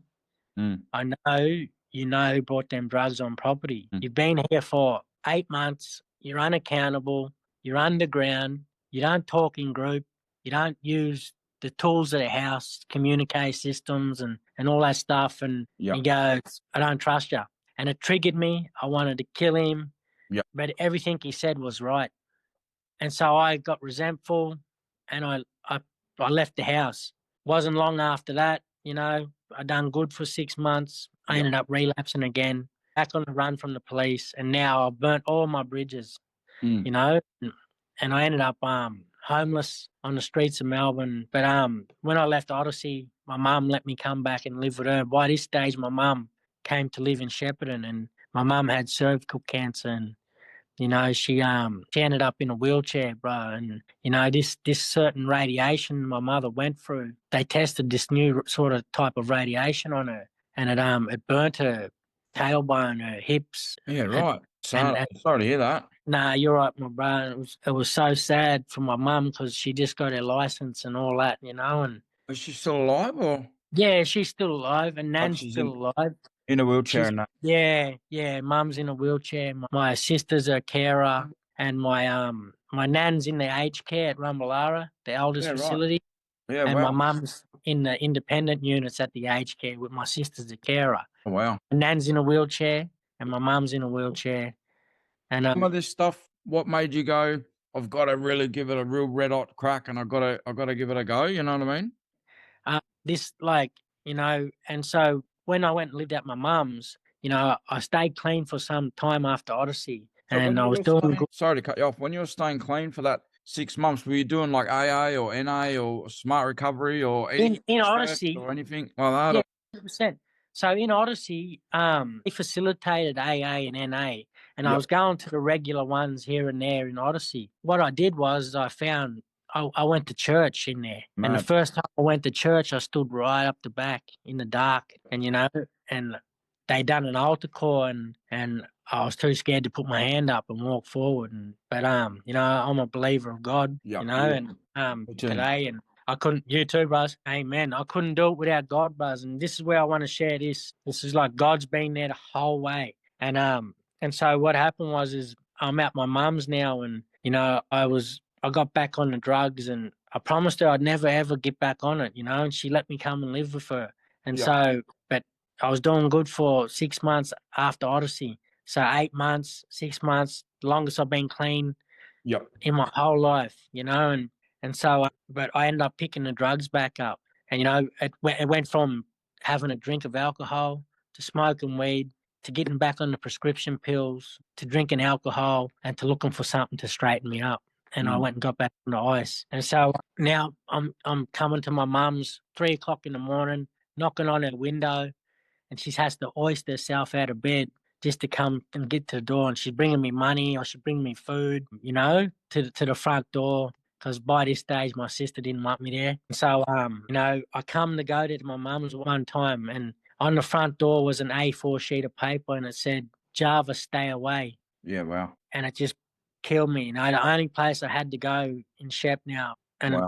I know you know who brought them drugs on property. You've been here for 8 months. You're unaccountable. You're underground. You don't talk in group. You don't use the tools of the house, communicate systems, and all that stuff." And he goes, "I don't trust you." And it triggered me. I wanted to kill him. Yeah. But everything he said was right. And so I got resentful, and I left the house. Wasn't long after that, you know, I done good for 6 months. I ended up relapsing again, back on the run from the police, and now I've burnt all my bridges, you know, and I ended up homeless on the streets of Melbourne. But when I left Odyssey, my mum let me come back and live with her. By this stage, my mum came to live in Shepparton, and my mum had cervical cancer, and you know, she ended up in a wheelchair, bro. And you know, this certain radiation my mother went through, they tested this new sort of type of radiation on her, and it burnt her tailbone, her hips. Yeah, right. Sorry to hear that. Nah, you're right, my bro. It was so sad for my mum, because she just got her license and all that, you know. And is she still alive, or? Yeah, she's still alive, and Nan's still alive. In a wheelchair, and that. Yeah. Mum's in a wheelchair. My sister's a carer, and my nan's in the aged care at Rumballara, the elders facility. Yeah, and my mum's in the independent units at the aged care, with my sister's a carer. Oh, wow. And Nan's in a wheelchair, and my mum's in a wheelchair. And some of this stuff, what made you go, I've got to really give it a real red hot crack, and I've got to give it a go? You know what I mean? This, like, and so when I went and lived at my mum's, I stayed clean for some time after Odyssey, So when and I you was were doing staying, good. sorry to cut you off, when you were staying clean for that 6 months, were you doing like AA or NA or Smart Recovery or eating In church Odyssey, or anything like that? yeah, Or- 100%. So in Odyssey, they facilitated AA and NA, and I Yep. was going to the regular ones here and there in Odyssey. What I did was I went to church in there, and the Mad. first time I went to church, I stood right up the back in the dark, and and they done an altar call, and I was too scared to put my hand up and walk forward, but I'm a believer of God, Yep. and Me too. today, and I couldn't, you too, Buzz. Amen. I couldn't do it without God, Buzz. And this is where I want to share this. This is like God's been there the whole way. And so what happened is I'm at my mum's now, and I got back on the drugs, and I promised her I'd never ever get back on it, and she let me come and live with her. And Yeah. so, but I was doing good for 6 months after Odyssey. So 8 months, 6 months, the longest I've been clean Yep. in my whole life, and so, but I ended up picking the drugs back up, and it went from having a drink of alcohol to smoking weed to getting back on the prescription pills to drinking alcohol and to looking for something to straighten me up. And I went and got back on the ice, and so now I'm coming to my mum's 3 o'clock in the morning, knocking on her window, and she has to oyster herself out of bed just to come and get to the door. And she's bringing me money, or she's bringing me food, to the front door. Because by this stage, my sister didn't want me there. So, I come to go to my mum's one time, and on the front door was an A4 sheet of paper, and it said, "Jarvis, stay away." Yeah. Wow. And it just killed me. The only place I had to go in Shep now, and Wow.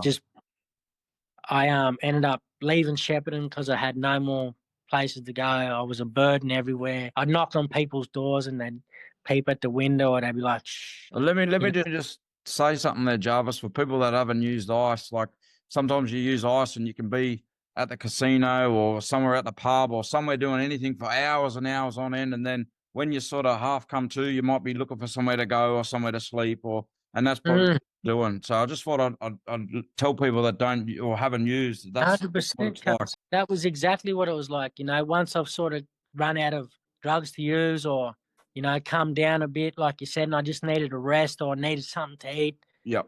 I ended up leaving Shepparton because I had no more places to go. I was a burden everywhere. I'd knock on people's doors, and they'd peep at the window, and they'd be like, "Shh." Let me just say something there, Jarvis, for people that haven't used ice. Like sometimes you use ice and you can be at the casino or somewhere at the pub or somewhere doing anything for hours and hours on end, and then when you sort of half come to, you might be looking for somewhere to go or somewhere to sleep, and that's probably what you're doing. So I just thought I'd tell people that don't or haven't used, that's what 100%. it's like. That was exactly what it was like. Once I've sort of run out of drugs to use, or come down a bit, like you said, and I just needed a rest or needed something to eat. Yep.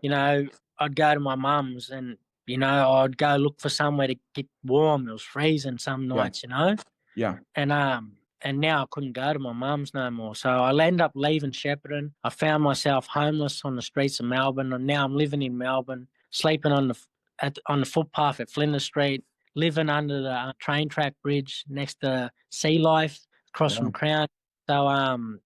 I'd go to my mum's, and I'd go look for somewhere to get warm. It was freezing some nights, Yeah. and now I couldn't go to my mum's no more. So I ended up leaving Shepparton. I found myself homeless on the streets of Melbourne, and now I'm living in Melbourne, sleeping on the footpath at Flinders Street, living under the train track bridge next to Sea Life, across from Crown. So and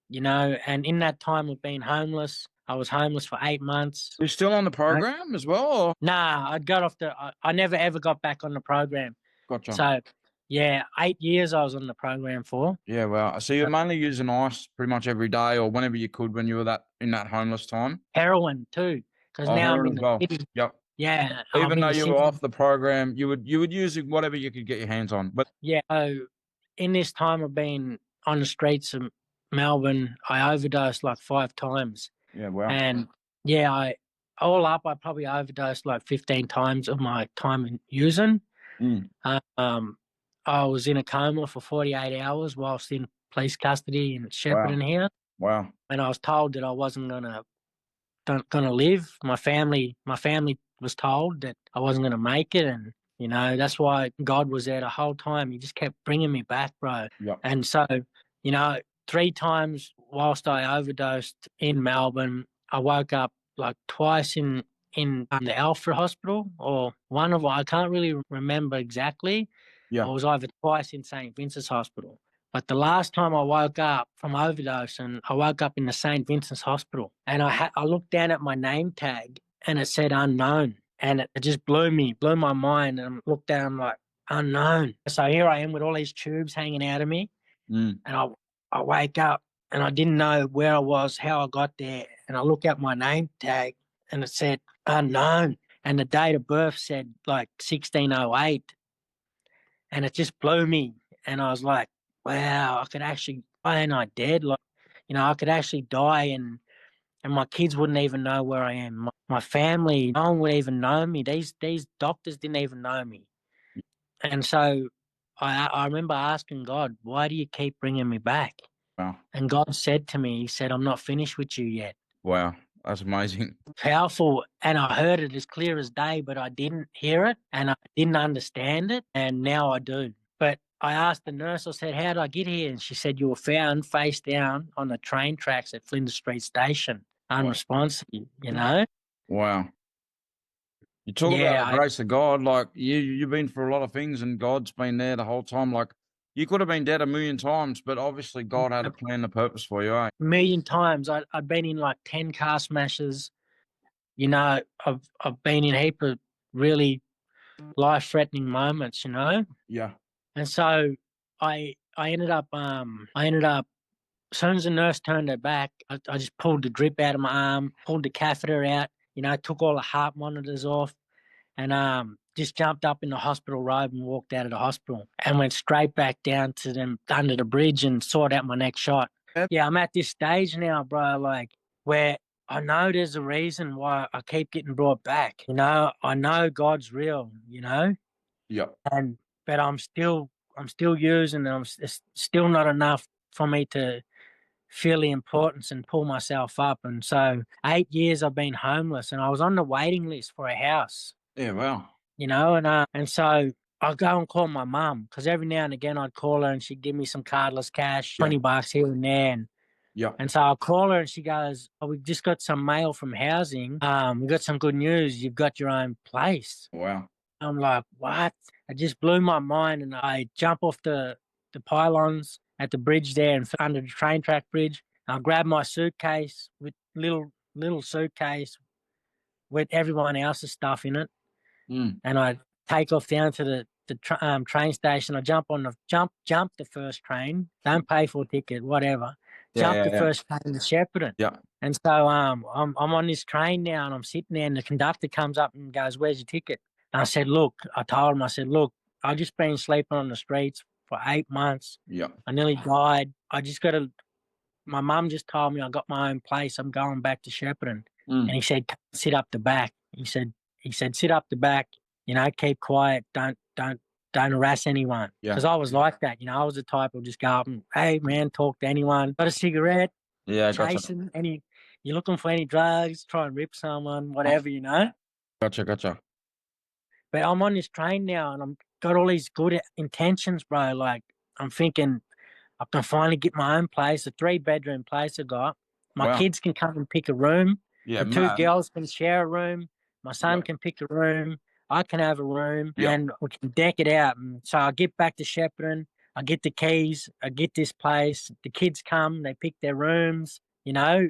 in that time of being homeless, I was homeless for 8 months. You're still on the program as well? Or? Nah, I got off I never ever got back on the program. Gotcha. So, yeah, 8 years I was on the program for. Yeah, well, so you're mainly using ice pretty much every day or whenever you could when you were in that homeless time? Heroin too, because now I'm in the city. Yep. Yeah. Even though you were off the program, you would use whatever you could get your hands on. But yeah, in this time of being on the streets of Melbourne, I overdosed like 5 times. Yeah, wow. And yeah, I probably overdosed like 15 times of my time in using. I was in a coma for 48 hours whilst in police custody in Shepparton here. Wow. And I was told that I wasn't gonna live. My family was told that I wasn't gonna make it, and that's why God was there the whole time. He just kept bringing me back, bro. Yep. And so 3 times whilst I overdosed in Melbourne, I woke up like twice in the Alfred Hospital, or one of, I can't really remember exactly. Yeah. I was either twice in St. Vincent's Hospital. But the last time I woke up from overdose, and I woke up in the St. Vincent's Hospital, and I looked down at my name tag, and it said unknown, and it just blew my mind, and I looked down, I'm like, unknown. So here I am with all these tubes hanging out of me, and I wake up, and I didn't know where I was, how I got there, and I look at my name tag, and it said unknown, and the date of birth said like 1608, and it just blew me, and I was like, wow, I could actually die and I dead. Like, I could actually die, and my kids wouldn't even know where I am. My family, no one would even know me. These doctors didn't even know me. And so I remember asking God, why do you keep bringing me back? Wow. And God said to me, he said, I'm not finished with you yet. Wow. That's amazing. Powerful. And I heard it as clear as day, but I didn't hear it and I didn't understand it. And now I do. But I asked the nurse, I said, how did I get here? And she said, you were found face down on the train tracks at Flinders Street Station, unresponsive, you know? Wow. You talk about Yeah, the grace of God, like you've been through a lot of things and God's been there the whole time. Like you could have been dead a million times, but obviously God had a plan, a purpose for you, eh? a million times. I've been in like 10 car smashes. You know, I've been in a heap of really life-threatening moments, you know? Yeah. And so I ended up as soon as the nurse turned her back, I just pulled the drip out of my arm, pulled the catheter out, you know, took all the heart monitors off, and just jumped up in the hospital robe and walked out of the hospital and went straight back down to them under the bridge and sought out my next shot. Yep. Yeah, I'm at this stage now, bro, like where I know there's a reason why I keep getting brought back. You know, I know God's real, you know, Yep. but I'm still using them. It's still not enough for me to feel the importance and pull myself up. And so 8 years I've been homeless and I was on the waiting list for a house, Yeah, wow. you know, and so I'd go and call my mum because every now and again I'd call her and she'd give me some cardless cash, Yeah. $20 here and there. Yeah. And so I'll call her and she goes, oh, we've just got some mail from housing. We've got some good news. You've got your own place. Wow. I'm like, what? It just blew my mind. And I jump off the pylons at the bridge there and under the train track bridge. I grab my suitcase with little suitcase with everyone else's stuff in it. Mm. And I take off down to the train station. I jump on the jump the first train. Don't pay for a ticket, whatever. Jump the first train to Shepparton. Yeah. And so I'm on this train now, and I'm sitting there, and the conductor comes up and goes, "Where's your ticket?" And I said, "Look," I told him, I said, "Look, I've just been sleeping on the streets for 8 months. Yeah. I nearly died. I just got to. My mum just told me I got my own place. I'm going back to Shepparton." And he said, "Sit up the back." He said, "Sit up the back. You know, keep quiet. Don't harass anyone." Yeah. Because I was like that. You know, I was the type who'll just go up and, "Hey, man, talk to anyone. Got a cigarette? Yeah, gotcha. Chasing any? You looking for any drugs? Try and rip someone, whatever, you know." Gotcha. But I'm on this train now, and I'm got all these good intentions, bro. Like I'm thinking I can finally get my own place, a 3-bedroom place I got. My Wow. kids can come and pick a room. Yeah, The 2 man. girls can share a room. My son can pick a room. I can have a room, Yeah. and we can deck it out. And so I get back to Shepparton. I get the keys. I get this place. The kids come. They pick their rooms, you know,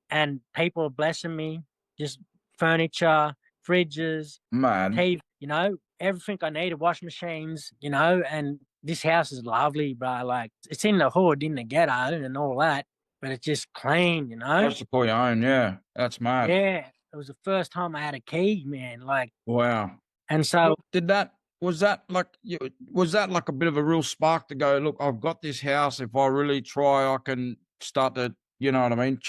and people are blessing me. Just furniture, fridges, Man. TV, you know, everything I need, washing machines, you know, and this house is lovely, bro. Like it's in the hood, in the ghetto and all that, but it's just clean, you know? That's to call your own, yeah. That's mad. Yeah. It was the first time I had a key, man. Like, Wow. and so Was that like a bit of a real spark to go, look, I've got this house. If I really try, I can start to, you know what I mean?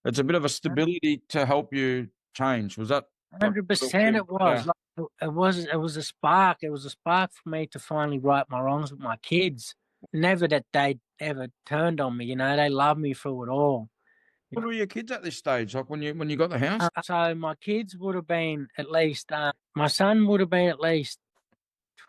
It's a bit of a stability to help you change. Was that? 100% it was. Yeah. Like, it was a spark. It was a spark for me to finally right my wrongs with my kids. Never that they ever turned on me, you know, they loved me through it all. What were your kids at this stage? Like when you got the house? So my kids would have been at least, my son would have been at least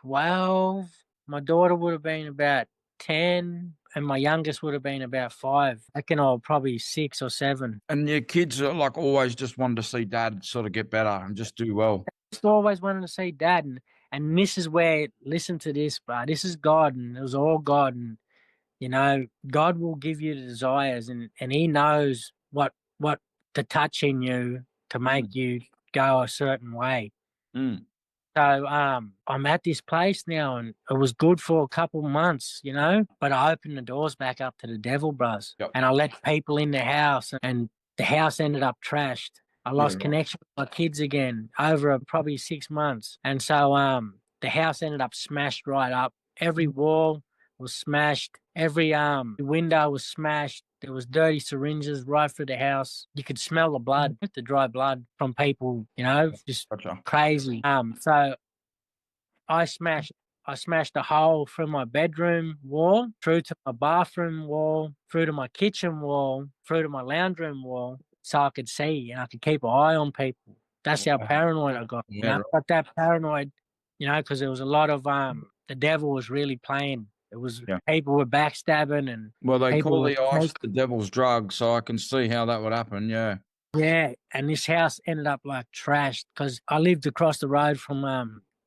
12. My daughter would have been about 10, and my youngest would have been about 5. I reckon I was probably 6 or 7. And your kids are like always just wanted to see dad sort of get better and just do well. Just always wanted to see dad, and this is where, listen to this, bro. This is God, and it was all God, and you know, God will give you the desires, and He knows what to touch in you to make you go a certain way. Mm. So I'm at this place now, and it was good for a couple months, you know, but I opened the doors back up to the devil, bros. Yep. And I let people in the house, and the house ended up trashed. I lost connection with my kids again over probably 6 months. And so the house ended up smashed right up. Every wall was smashed. Every window was smashed. There was dirty syringes right through the house. You could smell the blood, the dry blood from people, you know, just crazy. So I smashed I smashed a hole through my bedroom wall, through to my bathroom wall, through to my kitchen wall, through to my lounge room wall, so I could see and I could keep an eye on people. That's how paranoid I got. Yeah, I got that paranoid, because there was a lot of the devil was really playing. It was people were backstabbing and Well, they people call were the ice the devil's drug, so I can see how that would happen. Yeah. yeah, and this house ended up like trashed because I lived across the road from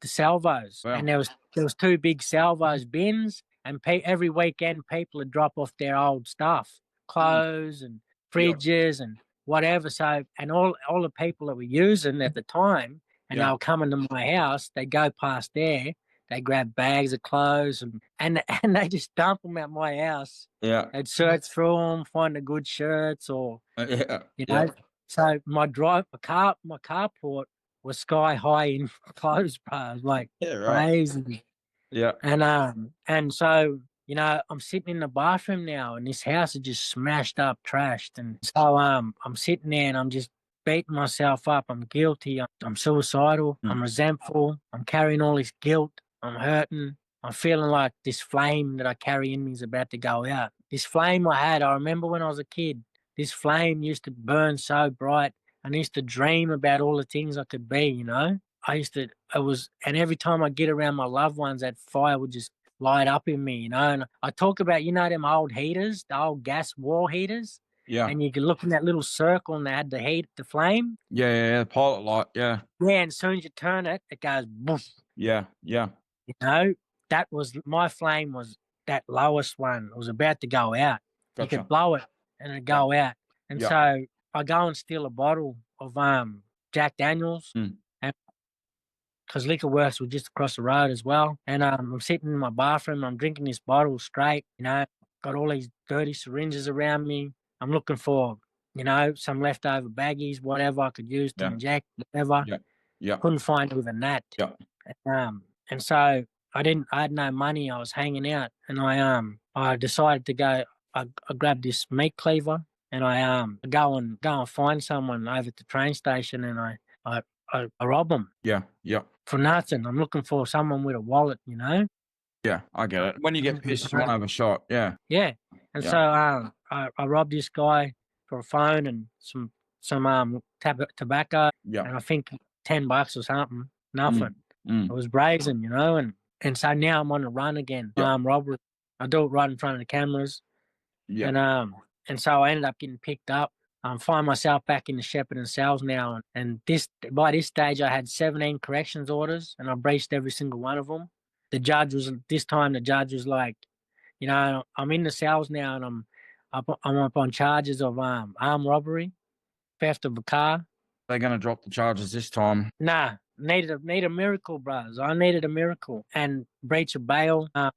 the salvos, Wow. and there was two big salvos bins, and every weekend people would drop off their old stuff, clothes and fridges and whatever. So, and all the people that were using at the time, and they were coming to my house, they go past there, they grab bags of clothes and they just dump them at my house. Yeah. They'd search through them, find the good shirts or Yeah. you know. So my carport was sky high in clothes, bro. It was like crazy. Yeah. And so, I'm sitting in the bathroom now and this house is just smashed up, trashed. And so I'm sitting there and I'm just beating myself up. I'm guilty. I'm suicidal. I'm resentful. I'm carrying all this guilt. I'm hurting. I'm feeling like this flame that I carry in me is about to go out. This flame I remember when I was a kid. This flame used to burn so bright. And I used to dream about all the things I could be, and every time I get around my loved ones, that fire would just light up in me, and I talk about, them old heaters, the old gas wall heaters. Yeah. And you could look in that little circle and they had the flame. Yeah. The pilot light. Yeah. Yeah, and as soon as you turn it, it goes boof. Yeah. That was my flame was that lowest one. It was about to go out. Gotcha. You could blow it and it'd go out. And so I go and steal a bottle of Jack Daniels, and because Liquor Works was just across the road as well. And I'm sitting in my bathroom, I'm drinking this bottle straight, got all these dirty syringes around me. I'm looking for, some leftover baggies, whatever I could use to inject, whatever. Yeah. Couldn't find even that. Yeah. And so I had no money. I was hanging out, and I decided to go. I grabbed this meat cleaver, and I go and find someone over at the train station, and I rob them. Yeah. For nothing. I'm looking for someone with a wallet, Yeah, I get it. When you get pissed, you want to have a shot. Yeah. Yeah. And so I robbed this guy for a phone and some tobacco. Yeah. And I think $10 or something. Nothing. Mm. It was brazen, and so now I'm on the run again. Robbery. I do it right in front of the cameras. Yeah. And so I ended up getting picked up. Find myself back in the Shepparton cells now, and by this stage I had 17 corrections orders, and I breached every single one of them. The judge was like, I'm in the cells now, and I'm up on charges of armed robbery, theft of a car. They're going to drop the charges this time. Nah, need a miracle, bros. I needed a miracle, and breach of bail. So,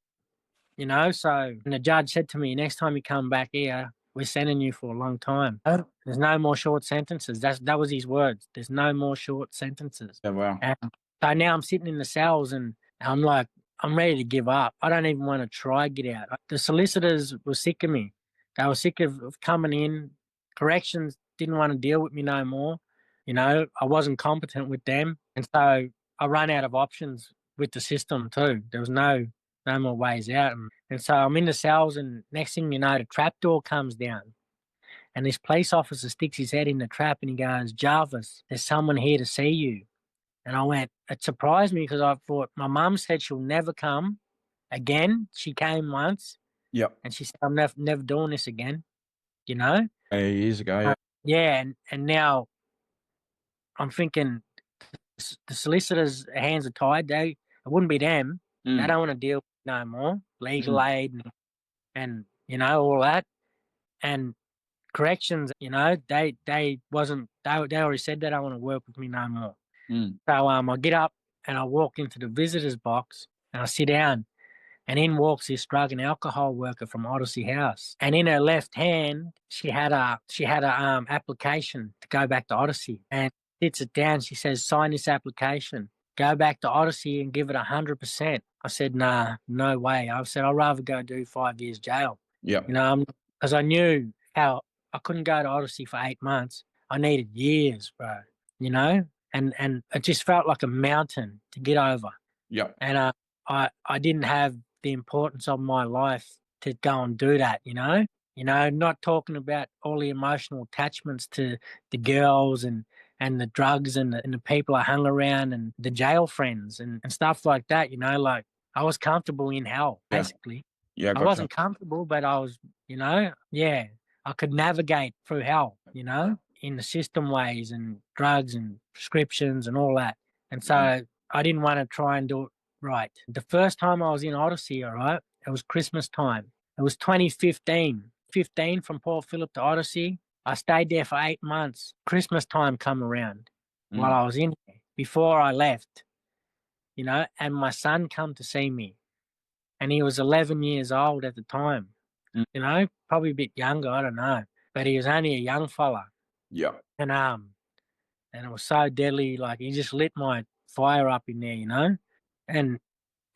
and the judge said to me, next time you come back here, we're sending you for a long time. There's no more short sentences. That was his words. There's no more short sentences. Yeah, wow. And so now I'm sitting in the cells and I'm like, I'm ready to give up. I don't even want to try to get out. The solicitors were sick of me. They were sick of coming in. Corrections didn't want to deal with me no more. I wasn't competent with them. And so I ran out of options with the system too. There was no more ways out. And so I'm in the cells, and next thing you know, the trap door comes down. And this police officer sticks his head in the trap and he goes, Jarvis, there's someone here to see you. And I went, it surprised me because I thought, my mum said she'll never come again. She came once. Yep. And she said, I'm never doing this again, 8 years ago, yeah. And now I'm thinking the solicitors' hands are tied. It wouldn't be them. They don't want to deal no more. Legal aid and all that. And corrections, they already said they don't want to work with me no more. So I get up and I walk into the visitor's box and I sit down, and in walks this drug and alcohol worker from Odyssey House. And in her left hand, she had a application to go back to Odyssey, and sits it down. She says, sign this application. Go back to Odyssey and give it 100%. I said, nah, no way. I said, I'd rather go do 5 years jail. Yeah. Because I knew how I couldn't go to Odyssey for 8 months. I needed years, bro, and it just felt like a mountain to get over. Yeah. And I didn't have the importance of my life to go and do that, you know? Not talking about all the emotional attachments to the girls and the drugs and the people I hung around and the jail friends and stuff like that, like I was comfortable in hell, Yeah. basically. Yeah, I gotcha. wasn't comfortable, but I was, I could navigate through hell, in the system ways and drugs and prescriptions and all that. And so Yeah. I didn't want to try and do it right. The first time I was in Odyssey, all right, it was Christmas time. It was 2015. 15 from Port Phillip to Odyssey. I stayed there for 8 months. Christmas time come around while I was in there before I left, and my son come to see me. And he was 11 years old at the time, probably a bit younger, I don't know. But he was only a young fella. Yeah. And it was so deadly, like he just lit my fire up in there,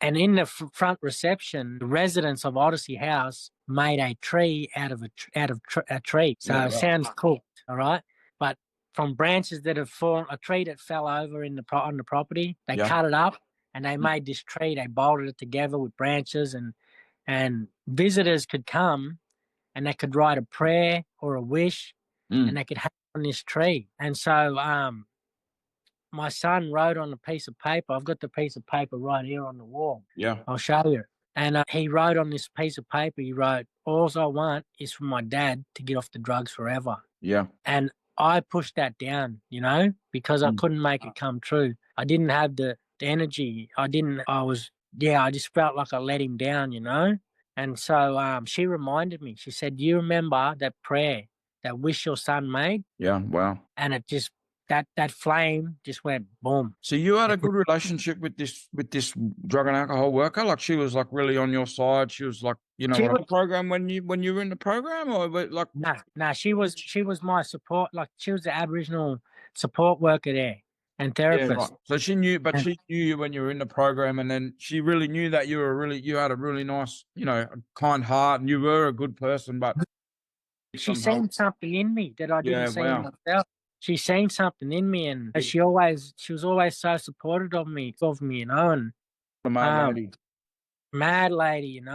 And in the front reception, the residents of Odyssey House made a tree out of a tree. So Yeah, it right. sounds cool, all right? But from branches that have fallen, a tree that fell over on the property, they cut it up and they made this tree. They bolted it together with branches, and visitors could come and they could write a prayer or a wish, and they could hang on this tree. And so my son wrote on a piece of paper. I've got the piece of paper right here on the wall. Yeah. I'll show you. And he wrote on this piece of paper, he wrote, all I want is for my dad to get off the drugs forever. Yeah. And I pushed that down, because I couldn't make it come true. I didn't have the energy. I just felt like I let him down, And so she reminded me, she said, do you remember that prayer, that wish your son made? Yeah. Wow. And it just, that flame just went boom. So you had a good relationship with this drug and alcohol worker? Like she was like really on your side. She was like, She was- the program when you were in the program, or like No, she was my support. Like she was the Aboriginal support worker there and yeah, therapist. right. So she knew, but And- she knew you when you were in the program, and then she really knew that you had a really nice, kind heart, and you were a good person. But She seen something in me that I didn't see in myself. She seen something in me, and she was always so supportive of me, and the mad lady. mad lady, and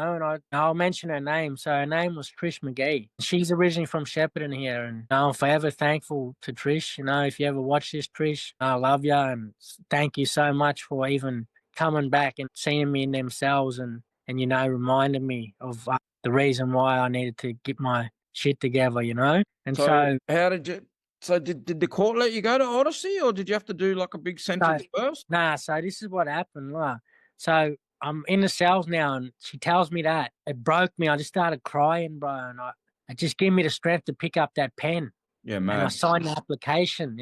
I'll mention her name. So her name was Trish McGee. She's originally from Shepparton here, and I'm forever thankful to Trish. If you ever watch this, Trish, I love you, and thank you so much for even coming back and seeing me in themselves, and reminding me of the reason why I needed to get my shit together, And so how did you? So did the court let you go to Odyssey, or did you have to do like a big sentence first? Nah, so this is what happened. So I'm in the cells now, and she tells me that. It broke me. I just started crying, bro, and it just gave me the strength to pick up that pen. Yeah, man. And I signed the application,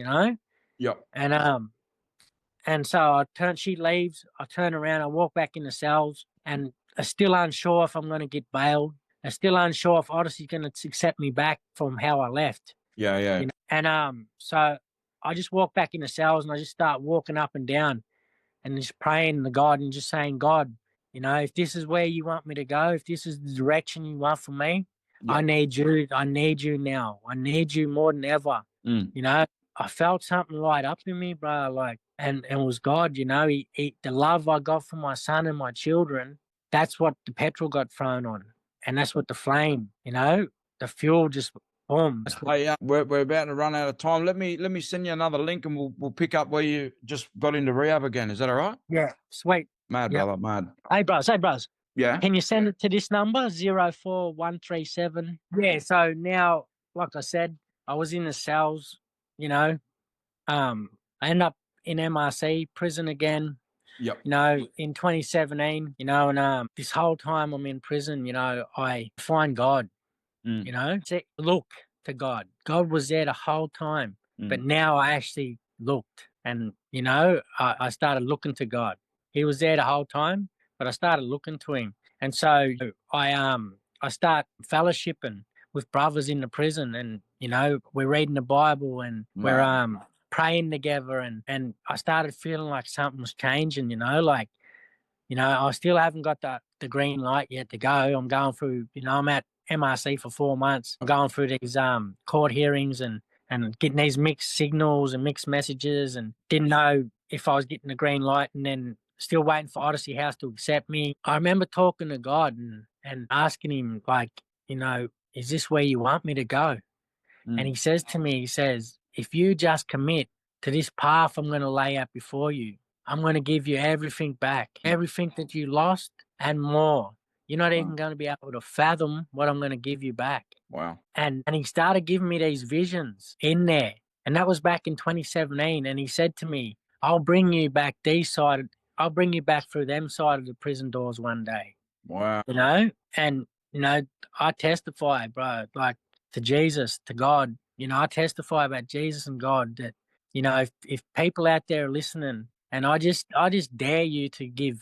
Yep. And so she leaves, I turn around, I walk back in the cells, and I'm still unsure if I'm going to get bailed. I'm still unsure if Odyssey's going to accept me back from how I left. Yeah, yeah. And so I just walk back in the cells, and I just start walking up and down and just praying to God and just saying, God, if this is where you want me to go, if this is the direction you want for me, I need you. I need you now. I need you more than ever. I felt something light up in me, bro, and it was God, the love I got for my son and my children, that's what the petrol got thrown on. And that's what the flame, the fuel just boom. Hey, we're about to run out of time. Let me send you another link, and we'll pick up where you just got into rehab again. Is that all right? Yeah, sweet. Mad, brother, mad. Hey, bros. Yeah. Can you send it to this number, 04137? Yeah, so now, like I said, I was in the cells, I ended up in MRC prison again. Yep. In 2017, and this whole time I'm in prison, I find God, look to God. God was there the whole time, but now I actually looked, and, I started looking to God. He was there the whole time, but I started looking to him. And so I start fellowshipping with brothers in the prison, and, we're reading the Bible, and we're praying together, and I started feeling like something was changing, I still haven't got the green light yet to go. I'm going through, I'm at MRC for 4 months. I'm going through these court hearings and getting these mixed signals and mixed messages, and didn't know if I was getting the green light. And then still waiting for Odyssey House to accept me. I remember talking to God and asking him, like, you know, is this where you want me to go? And he says to me, he says, if you just commit to this path I'm going to lay out before you, I'm going to give you everything back, everything that you lost and more. You're not even going to be able to fathom what I'm going to give you back. Wow. And he started giving me these visions in there. And that was back in 2017. And he said to me, I'll bring you back I'll bring you back through them side of the prison doors one day. Wow. You know? And, you know, I testify, bro, like to Jesus, to God. You know, I testify about Jesus and God that, you know, if people out there are listening, and I just dare you to give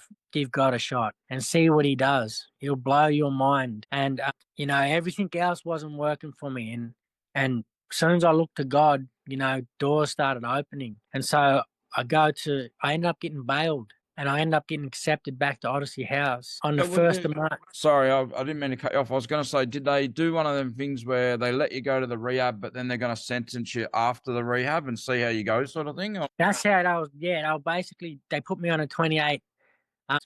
God a shot and see what he does. He'll blow your mind. And, you know, everything else wasn't working for me. And as soon as I looked to God, you know, doors started opening. And so I ended up getting bailed. And I ended up getting accepted back to Odyssey House on the 1st of March. Sorry, I didn't mean to cut you off. I was going to say, did they do one of them things where they let you go to the rehab, but then they're going to sentence you after the rehab and see how you go, sort of thing? Or? That's how it was. Yeah, they put me on a 28.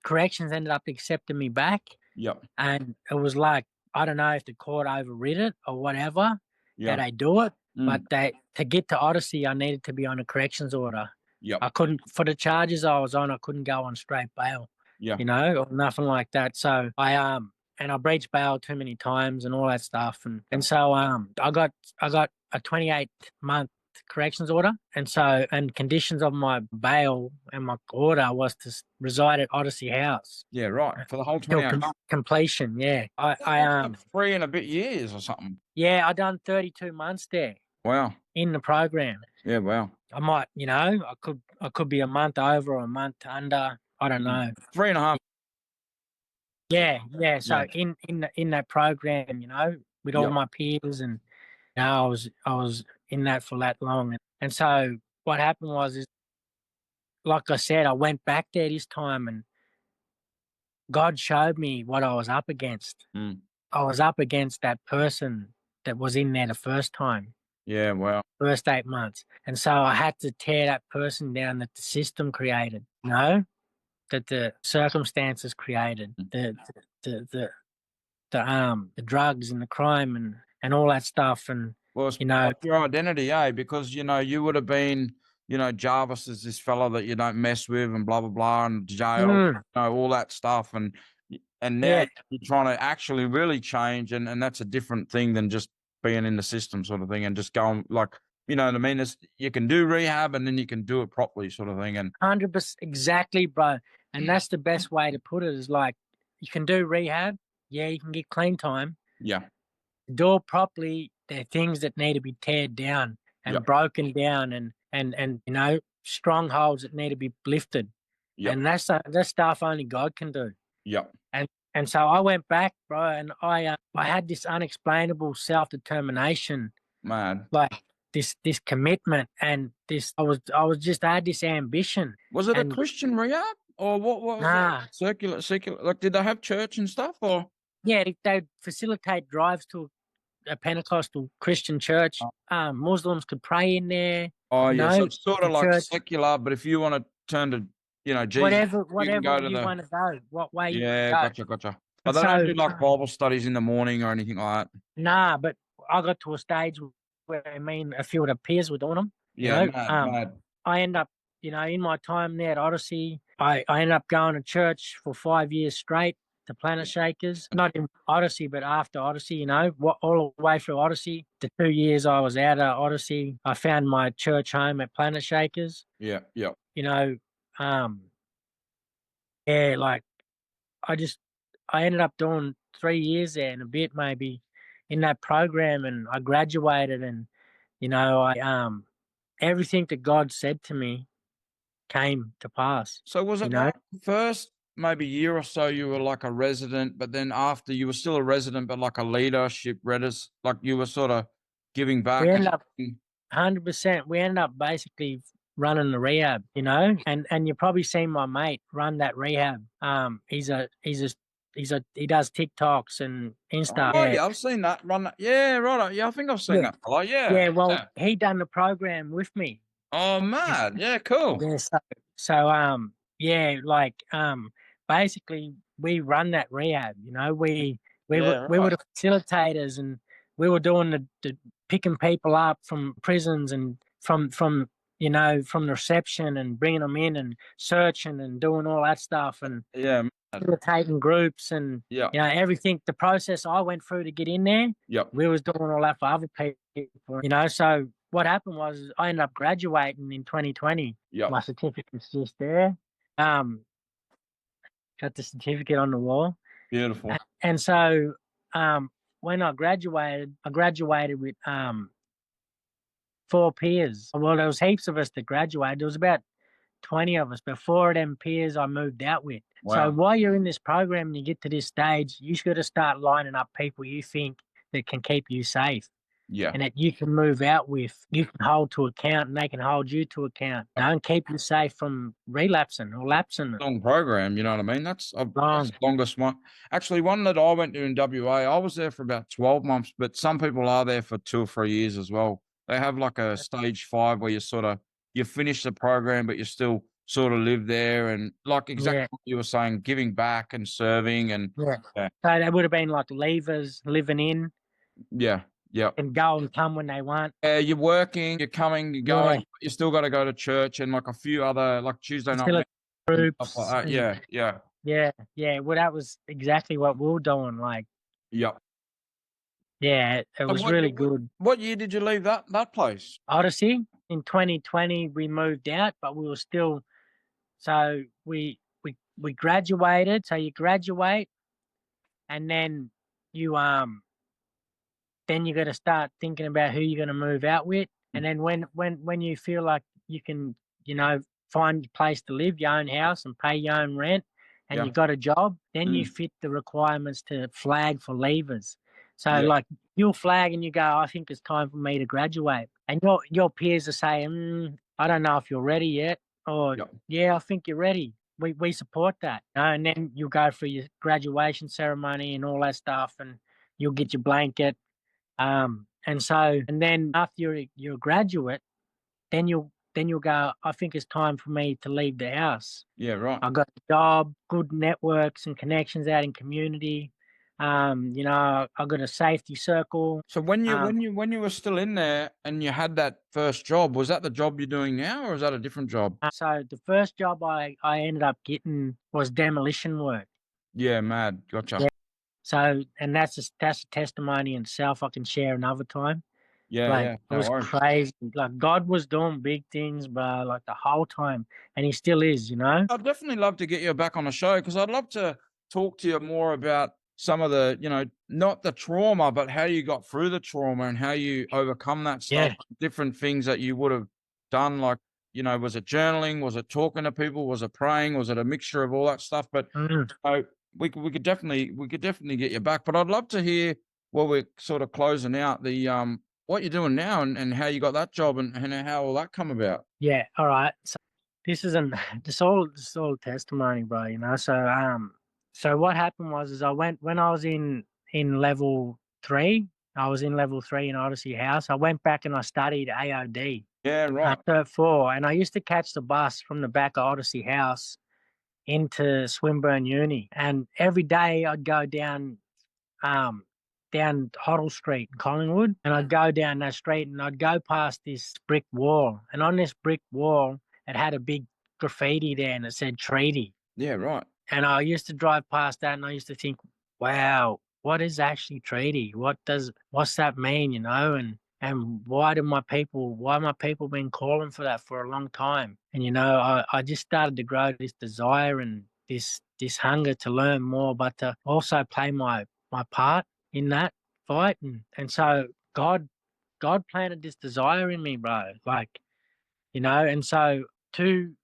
Corrections ended up accepting me back. Yep. And it was like, I don't know if the court overrid it or whatever, that they do it. But to get to Odyssey, I needed to be on a corrections order. Yep. I couldn't, for the charges I was on, I couldn't go on straight bail. Yeah. You know, or nothing like that. So I breached bail too many times and all that stuff. And so I got a 28-month corrections order. And conditions of my bail and my order was to reside at Odyssey House. Yeah, right. For the whole 28 months. Completion, yeah. I 3 and a bit years or something. Yeah, I done 32 months there. Wow. In the program. Yeah, wow. I might, you know, I could be a month over or a month under. I don't know. 3.5. Yeah. So in that program, you know, with all my peers, and you know, I was in that for that long. And so what happened was, like I said, I went back there this time, and God showed me what I was up against. I was up against that person that was in there the first time. Yeah, wow. First 8 months. And so I had to tear that person down that the system created, you know, that the circumstances created, the drugs and the crime and all that stuff. And, well, it's you know, your identity, because, you know, you would have been, you know, Jarvis is this fella that you don't mess with and blah, blah, blah, and jail, you know, all that stuff. And now you're trying to actually really change. And that's a different thing than just being in the system sort of thing, and just going, like, you know what I mean? You can do rehab and then you can do it properly sort of thing. And 100%, exactly, bro. And that's the best way to put it, is like, you can do rehab. Yeah, you can get clean time. Yeah. Do it properly. There are things that need to be teared down and broken down, and you know, strongholds that need to be lifted. And that's stuff only God can do. And so I went back, bro, and I had this unexplainable self-determination, man, like this commitment, and this I had this ambition. Was it a Christian rehab, or what was it? Secular? Like, did they have church and stuff, or? Yeah, they facilitate drives to a Pentecostal Christian church. Muslims could pray in there. Oh, yeah, so it's sort of like secular, but if you want to turn to, you know, Jesus, whatever you want to go, what way you want to go. Gotcha. But they don't do like Bible studies in the morning or anything like that. Nah, but I got to a stage where, I mean, a few of the peers were doing them. Yeah, you know? mad. I end up, you know, in my time there at Odyssey, I ended up going to church for 5 years straight, to Planet Shakers. Not in Odyssey, but after Odyssey, you know, all the way through Odyssey. The 2 years I was out of Odyssey, I found my church home at Planet Shakers. Yeah. You know, like, I ended up doing 3 years there and a bit, maybe, in that program, and I graduated, and, you know, everything that God said to me came to pass. So was it like first maybe year or so you were like a resident, but then after you were still a resident, but like a leadership, like you were sort of giving back? We ended up 100%. We ended up basically running the rehab, you know, and you probably seen my mate run that rehab. He does TikToks and Insta. Oh yeah, I've seen that run that. Yeah, right. Yeah, I think I've seen that. Oh yeah. Yeah, well, he done the program with me. Oh man, yeah, cool. Yeah, so yeah, like basically we run that rehab, you know. Yeah, We were right. the facilitators, and we were doing the picking people up from prisons and from you know, from the reception and bringing them in and searching and doing all that stuff and Yeah, mad. facilitating groups and Yeah, you know everything. The process I went through to get in there, yep, we was doing all that for other people, you know. So what happened was I ended up graduating in 2020. yep. My certificate's just there. Um, got the certificate on the wall. Beautiful. And so when I graduated with 4 peers. Well, there was heaps of us that graduated. There was about 20 of us, but 4 of them peers I moved out with. So Wow. while you're in this program and you get to this stage, you got to start lining up people you think that can keep you safe Yeah. and that you can move out with, you can hold to account and they can hold you to account. Don't keep you safe from relapsing or lapsing. Long program, you know what I mean? That's Long. the longest one. Actually, one that I went to in WA, I was there for about 12 months, but some people are there for 2 or 3 years as well. They have like a stage 5 where you finish the program, but you still sort of live there and like exactly Yeah. what you were saying, giving back and serving and Yeah. yeah, So they would have been like leavers living in yeah, yeah. and go and come when they want. Yeah, you're working, you're coming, you're Yeah. going, you still got to go to church and like a few other like Tuesday night Facilitate meetings and stuff groups. like that. Yeah, yeah, Yeah, yeah. Well, that was exactly what we were doing. Like, yeah. yeah, it So was really good. what year did you leave that place? Odyssey in 2020, we moved out, but we were still. So we graduated. So you graduate, and then you got to start thinking about who you're going to move out with. And then when you feel like you can, you know, find a place to live, your own house, and pay your own rent, and Yeah. you got a job, then you Mm. fit the requirements to flag for leavers. So Yeah. like you'll flag and you go, I think it's time for me to graduate, and your peers are saying, I don't know if you're ready yet, or Yeah. yeah, I think you're ready. We support that, and then you go for your graduation ceremony and all that stuff, and you'll get your blanket. And then after you're a graduate, then you'll go, I think it's time for me to leave the house. Yeah, right. I got a job, good networks and connections out in community. You know, I got a safety circle. So when you were still in there and you had that first job, was that the job you're doing now or is that a different job? So the first job I ended up getting was demolition work. Yeah, mad. Gotcha. Yeah. So, and that's a testimony in itself I can share another time. Yeah, Like yeah. it No was worries. crazy. Like God was doing big things, bro, like the whole time, and He still is. You know. I'd definitely love to get you back on the show because I'd love to talk to you more about some of the, not the trauma, but how you got through the trauma and how you overcome that stuff, Yeah. different things that you would have done. Like, was it journaling? Was it talking to people? Was it praying? Was it a mixture of all that stuff? But Mm. we could definitely get you back. But I'd love to hear while we're sort of closing out what you're doing now and how you got that job and how all that come about. Yeah. All right. So this is this all testimony, bro. You know. So what happened was I went when I was in level 3. I was in level 3 in Odyssey House. I went back and I studied AOD. Yeah, right. Cert 4, and I used to catch the bus from the back of Odyssey House into Swinburne Uni, and every day I'd go down Hoddle Street in Collingwood, and I'd go down that street and I'd go past this brick wall, and on this brick wall it had a big graffiti there and it said treaty. Yeah, right. And I used to drive past that and I used to think, wow, what is actually treaty? What's that mean, you know? And why my people been calling for that for a long time? And I just started to grow this desire and this hunger to learn more, but to also play my part in that fight. And so God planted this desire in me, bro. Like, and so 3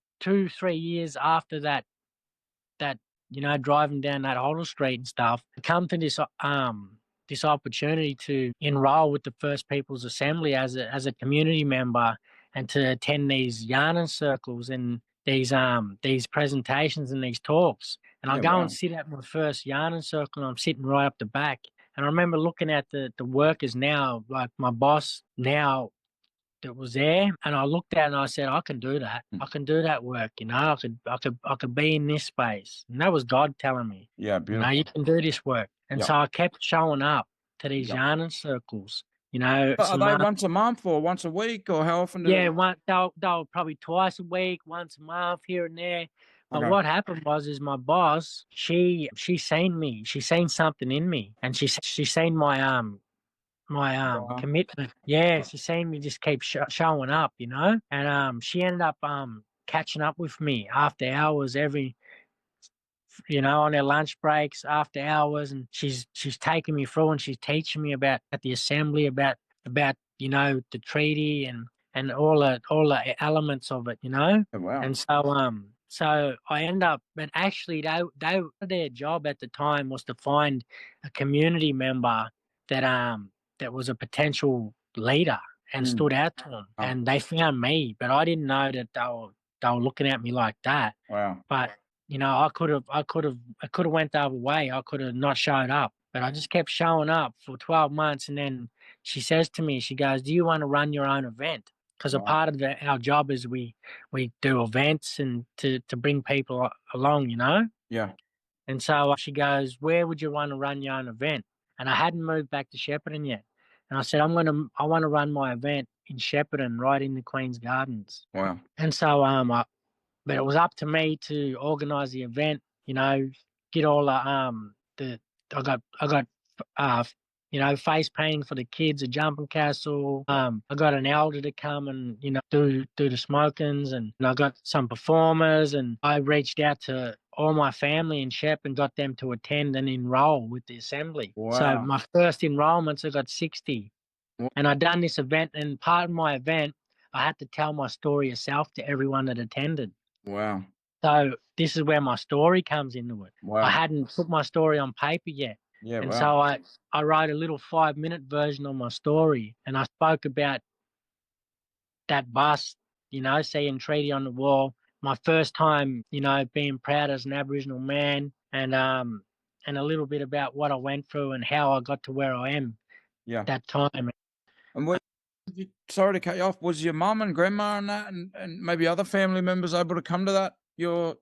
years after that, driving down that Hoddle Street and stuff, I come to this opportunity to enroll with the First Peoples Assembly as a community member and to attend these yarning circles and these presentations and these talks. And I Yeah, go wow. and sit at my first yarning circle and I'm sitting right up the back. And I remember looking at the workers now, like my boss now that was there, and I looked at it and I said, I can do that. I can do that work, you know. I could be in this space, and that was God telling me, Yeah, you beautiful. know, you can do this work. And Yep. so I kept showing up to these Yep. yarning circles, you know. But are some they months- once a month or once a week, or how often? yeah, they'll probably twice a week, once a month, here and there. But Okay. what happened is my boss, she seen me, she seen something in me, and she seen my Wow. commitment. Yeah, she seen me just keep showing up, you know. And she ended up catching up with me after hours every, you know, on her lunch breaks, after hours, and she's taking me through and she's teaching me about at the assembly about you know, the treaty and all the elements of it, you know. Oh, wow. And so I end up, but actually their job at the time was to find a community member that was a potential leader and stood out to them, Oh. and they found me, but I didn't know that they were looking at me like that. Wow. But you know, I could have went the other way. I could have not showed up, but I just kept showing up for 12 months. And then she says to me, she goes, "Do you want to run your own event?" Because a Wow. part of our job is we do events and to bring people along, you know. Yeah. And so she goes, "Where would you want to run your own event?" And I hadn't moved back to Shepparton yet. And I said, I want to run my event in Shepparton, right in the Queen's Gardens. Wow. And so but it was up to me to organise the event, you know, get all the I got you know, face painting for the kids, a jumping castle. I got an elder to come and, you know, do the smokings, and I got some performers, and I reached out to all my family in Shep and got them to attend and enroll with the assembly. So Wow. my first enrolments, I got 60. Wow. And I done this event, and part of my event, I had to tell my story yourself to everyone that attended. Wow. So this is where my story comes into it. Wow. I hadn't put my story on paper yet. Yeah. And Wow. so I wrote a little 5-minute version of my story, and I spoke about that bus, you know, seeing treaty on the wall, my first time, you know, being proud as an Aboriginal man, and a little bit about what I went through and how I got to where I am Yeah. that time. And sorry to cut you off. Was your mum and grandma and that, and maybe other family members able to come to that your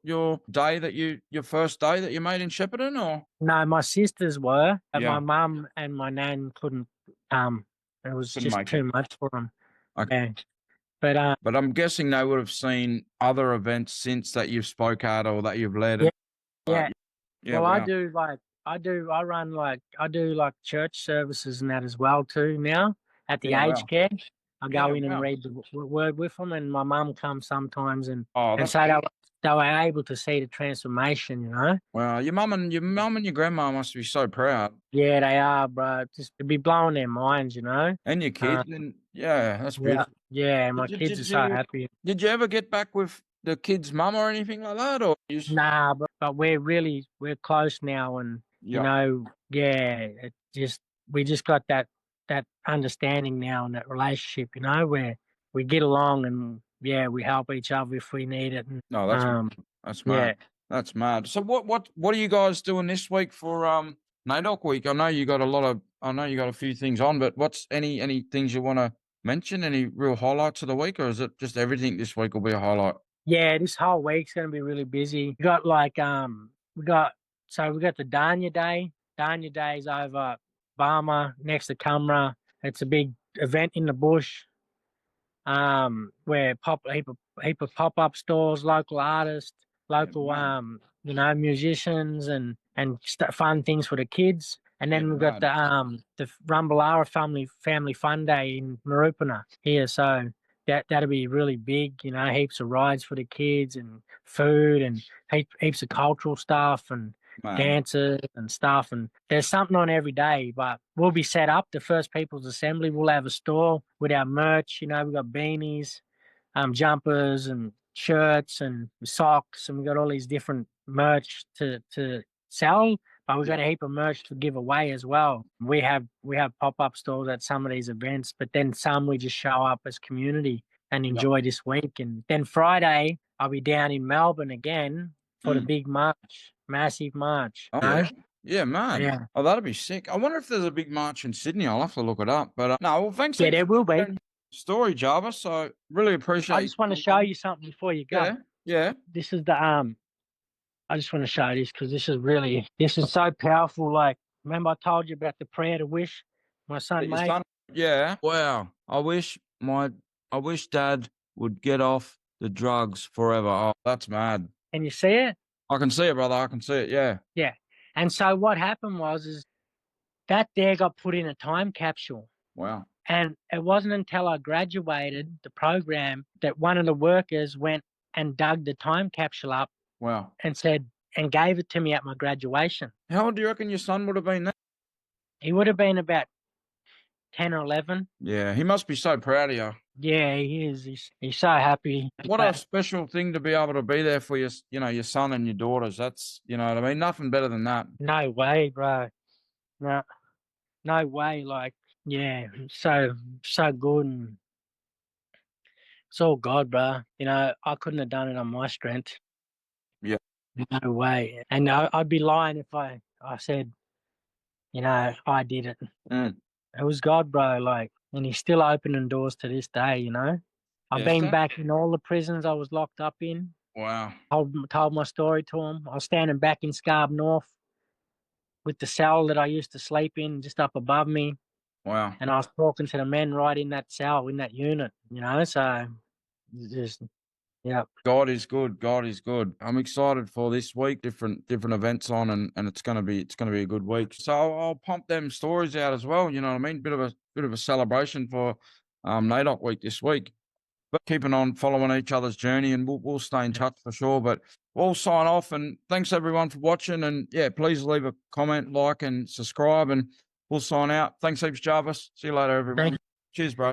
day that your first day that you made in Shepparton, or? No, my sisters were, but Yeah. my mum and my nan couldn't come. It was Couldn't just make too much for them. Okay. Yeah. But I'm guessing they would have seen other events since that you've spoke at or that you've led. Yeah. Yeah. Yeah. Well, Wow. I do like church services and that as well too now at the Yeah, aged wow. care. I go Yeah, in and wow. read the word with them, and my mum comes sometimes, and Oh, and that's so they were able to see the transformation, you know. wow. Your mum and your grandma must be so proud, Yeah, they are, bro. Just to be blowing their minds, you know. and your kids. And yeah, that's Yeah, beautiful. yeah. My Did kids are so you happy. did you ever get back with the kid's mum or anything like that, or you? Nah, but we're close now, and you Yeah. know, yeah, we just got that understanding now and that relationship, you know, where we get along and yeah, we help each other if we need it. And, No, that's yeah. mad. That's mad. So what are you guys doing this week for NAIDOC week? I know you got a few things on, but what's any things you want to mention? Any real highlights of the week, or is it just everything this week will be a highlight? Yeah, this whole week's gonna be really busy. We got like we got the Danya Day. Danya Day's over Barma next to Cumra. It's a big event in the bush. Where heap of pop up stores, local artists, local mad. you know, musicians and fun things for the kids. And then Yeah, we've got the Rumbalara family fun day in Marupana here, so that'll be really big. You know, heaps of rides for the kids and food and heaps of cultural stuff and Man. dances and stuff, and there's something on every day. But we'll be set up. The First People's Assembly will have a store with our merch. You know, we've got beanies, jumpers and shirts and socks, and we've got all these different merch to sell. But we've got a heap of merch to give away as well. We have pop-up stores at some of these events, but then some we just show up as community and enjoy this week. And then Friday I'll be down in Melbourne again for the big march, massive march. Oh, you know? yeah, man. Yeah. Oh, that'll be sick. I wonder if there's a big march in Sydney. I'll have to look it up. But no, well, thanks. Yeah, there will be. story, Jarvis. So really appreciate. I just want to show you something before you go. Yeah, yeah. This is the I just want to show this because this is so powerful. Like, remember I told you about the prayer to wish my son Your made? son- yeah. Wow. I wish Dad would get off the drugs forever. Oh, that's mad. Can you see it? I can see it, brother. I can see it. Yeah. Yeah. And so what happened is that there got put in a time capsule. Wow. And it wasn't until I graduated the program that one of the workers went and dug the time capsule up Wow. and said, and gave it to me at my graduation. How old do you reckon your son would have been then? He would have been about 10 or 11. Yeah, he must be so proud of you. Yeah, he is. He's so happy. What a special thing to be able to be there for your, your son and your daughters. That's, you know what I mean? Nothing better than that. No way, bro. No way. Like, yeah, so good. And it's all God, bro. You know, I couldn't have done it on my strength. Yeah. No way. And I'd be lying if I said, I did it. Mm. It was God, bro. Like, and he's still opening doors to this day, you know? I've Yes, been sir. back in all the prisons I was locked up in. Wow. Told my story to him. I was standing back in Scarborough North with the cell that I used to sleep in just up above me. Wow. And I was talking to the men right in that cell, in that unit, so just, yeah. God is good. God is good. I'm excited for this week. Different events on, and it's gonna be a good week. So I'll pump them stories out as well. You know what I mean? Bit of a celebration for NAIDOC week this week. But keeping on following each other's journey, and we'll stay in touch for sure. But we'll sign off, and thanks everyone for watching. And yeah, please leave a comment, like, and subscribe, and we'll sign out. Thanks heaps, Jarvis. See you later, everyone. Thank you. Cheers, bro.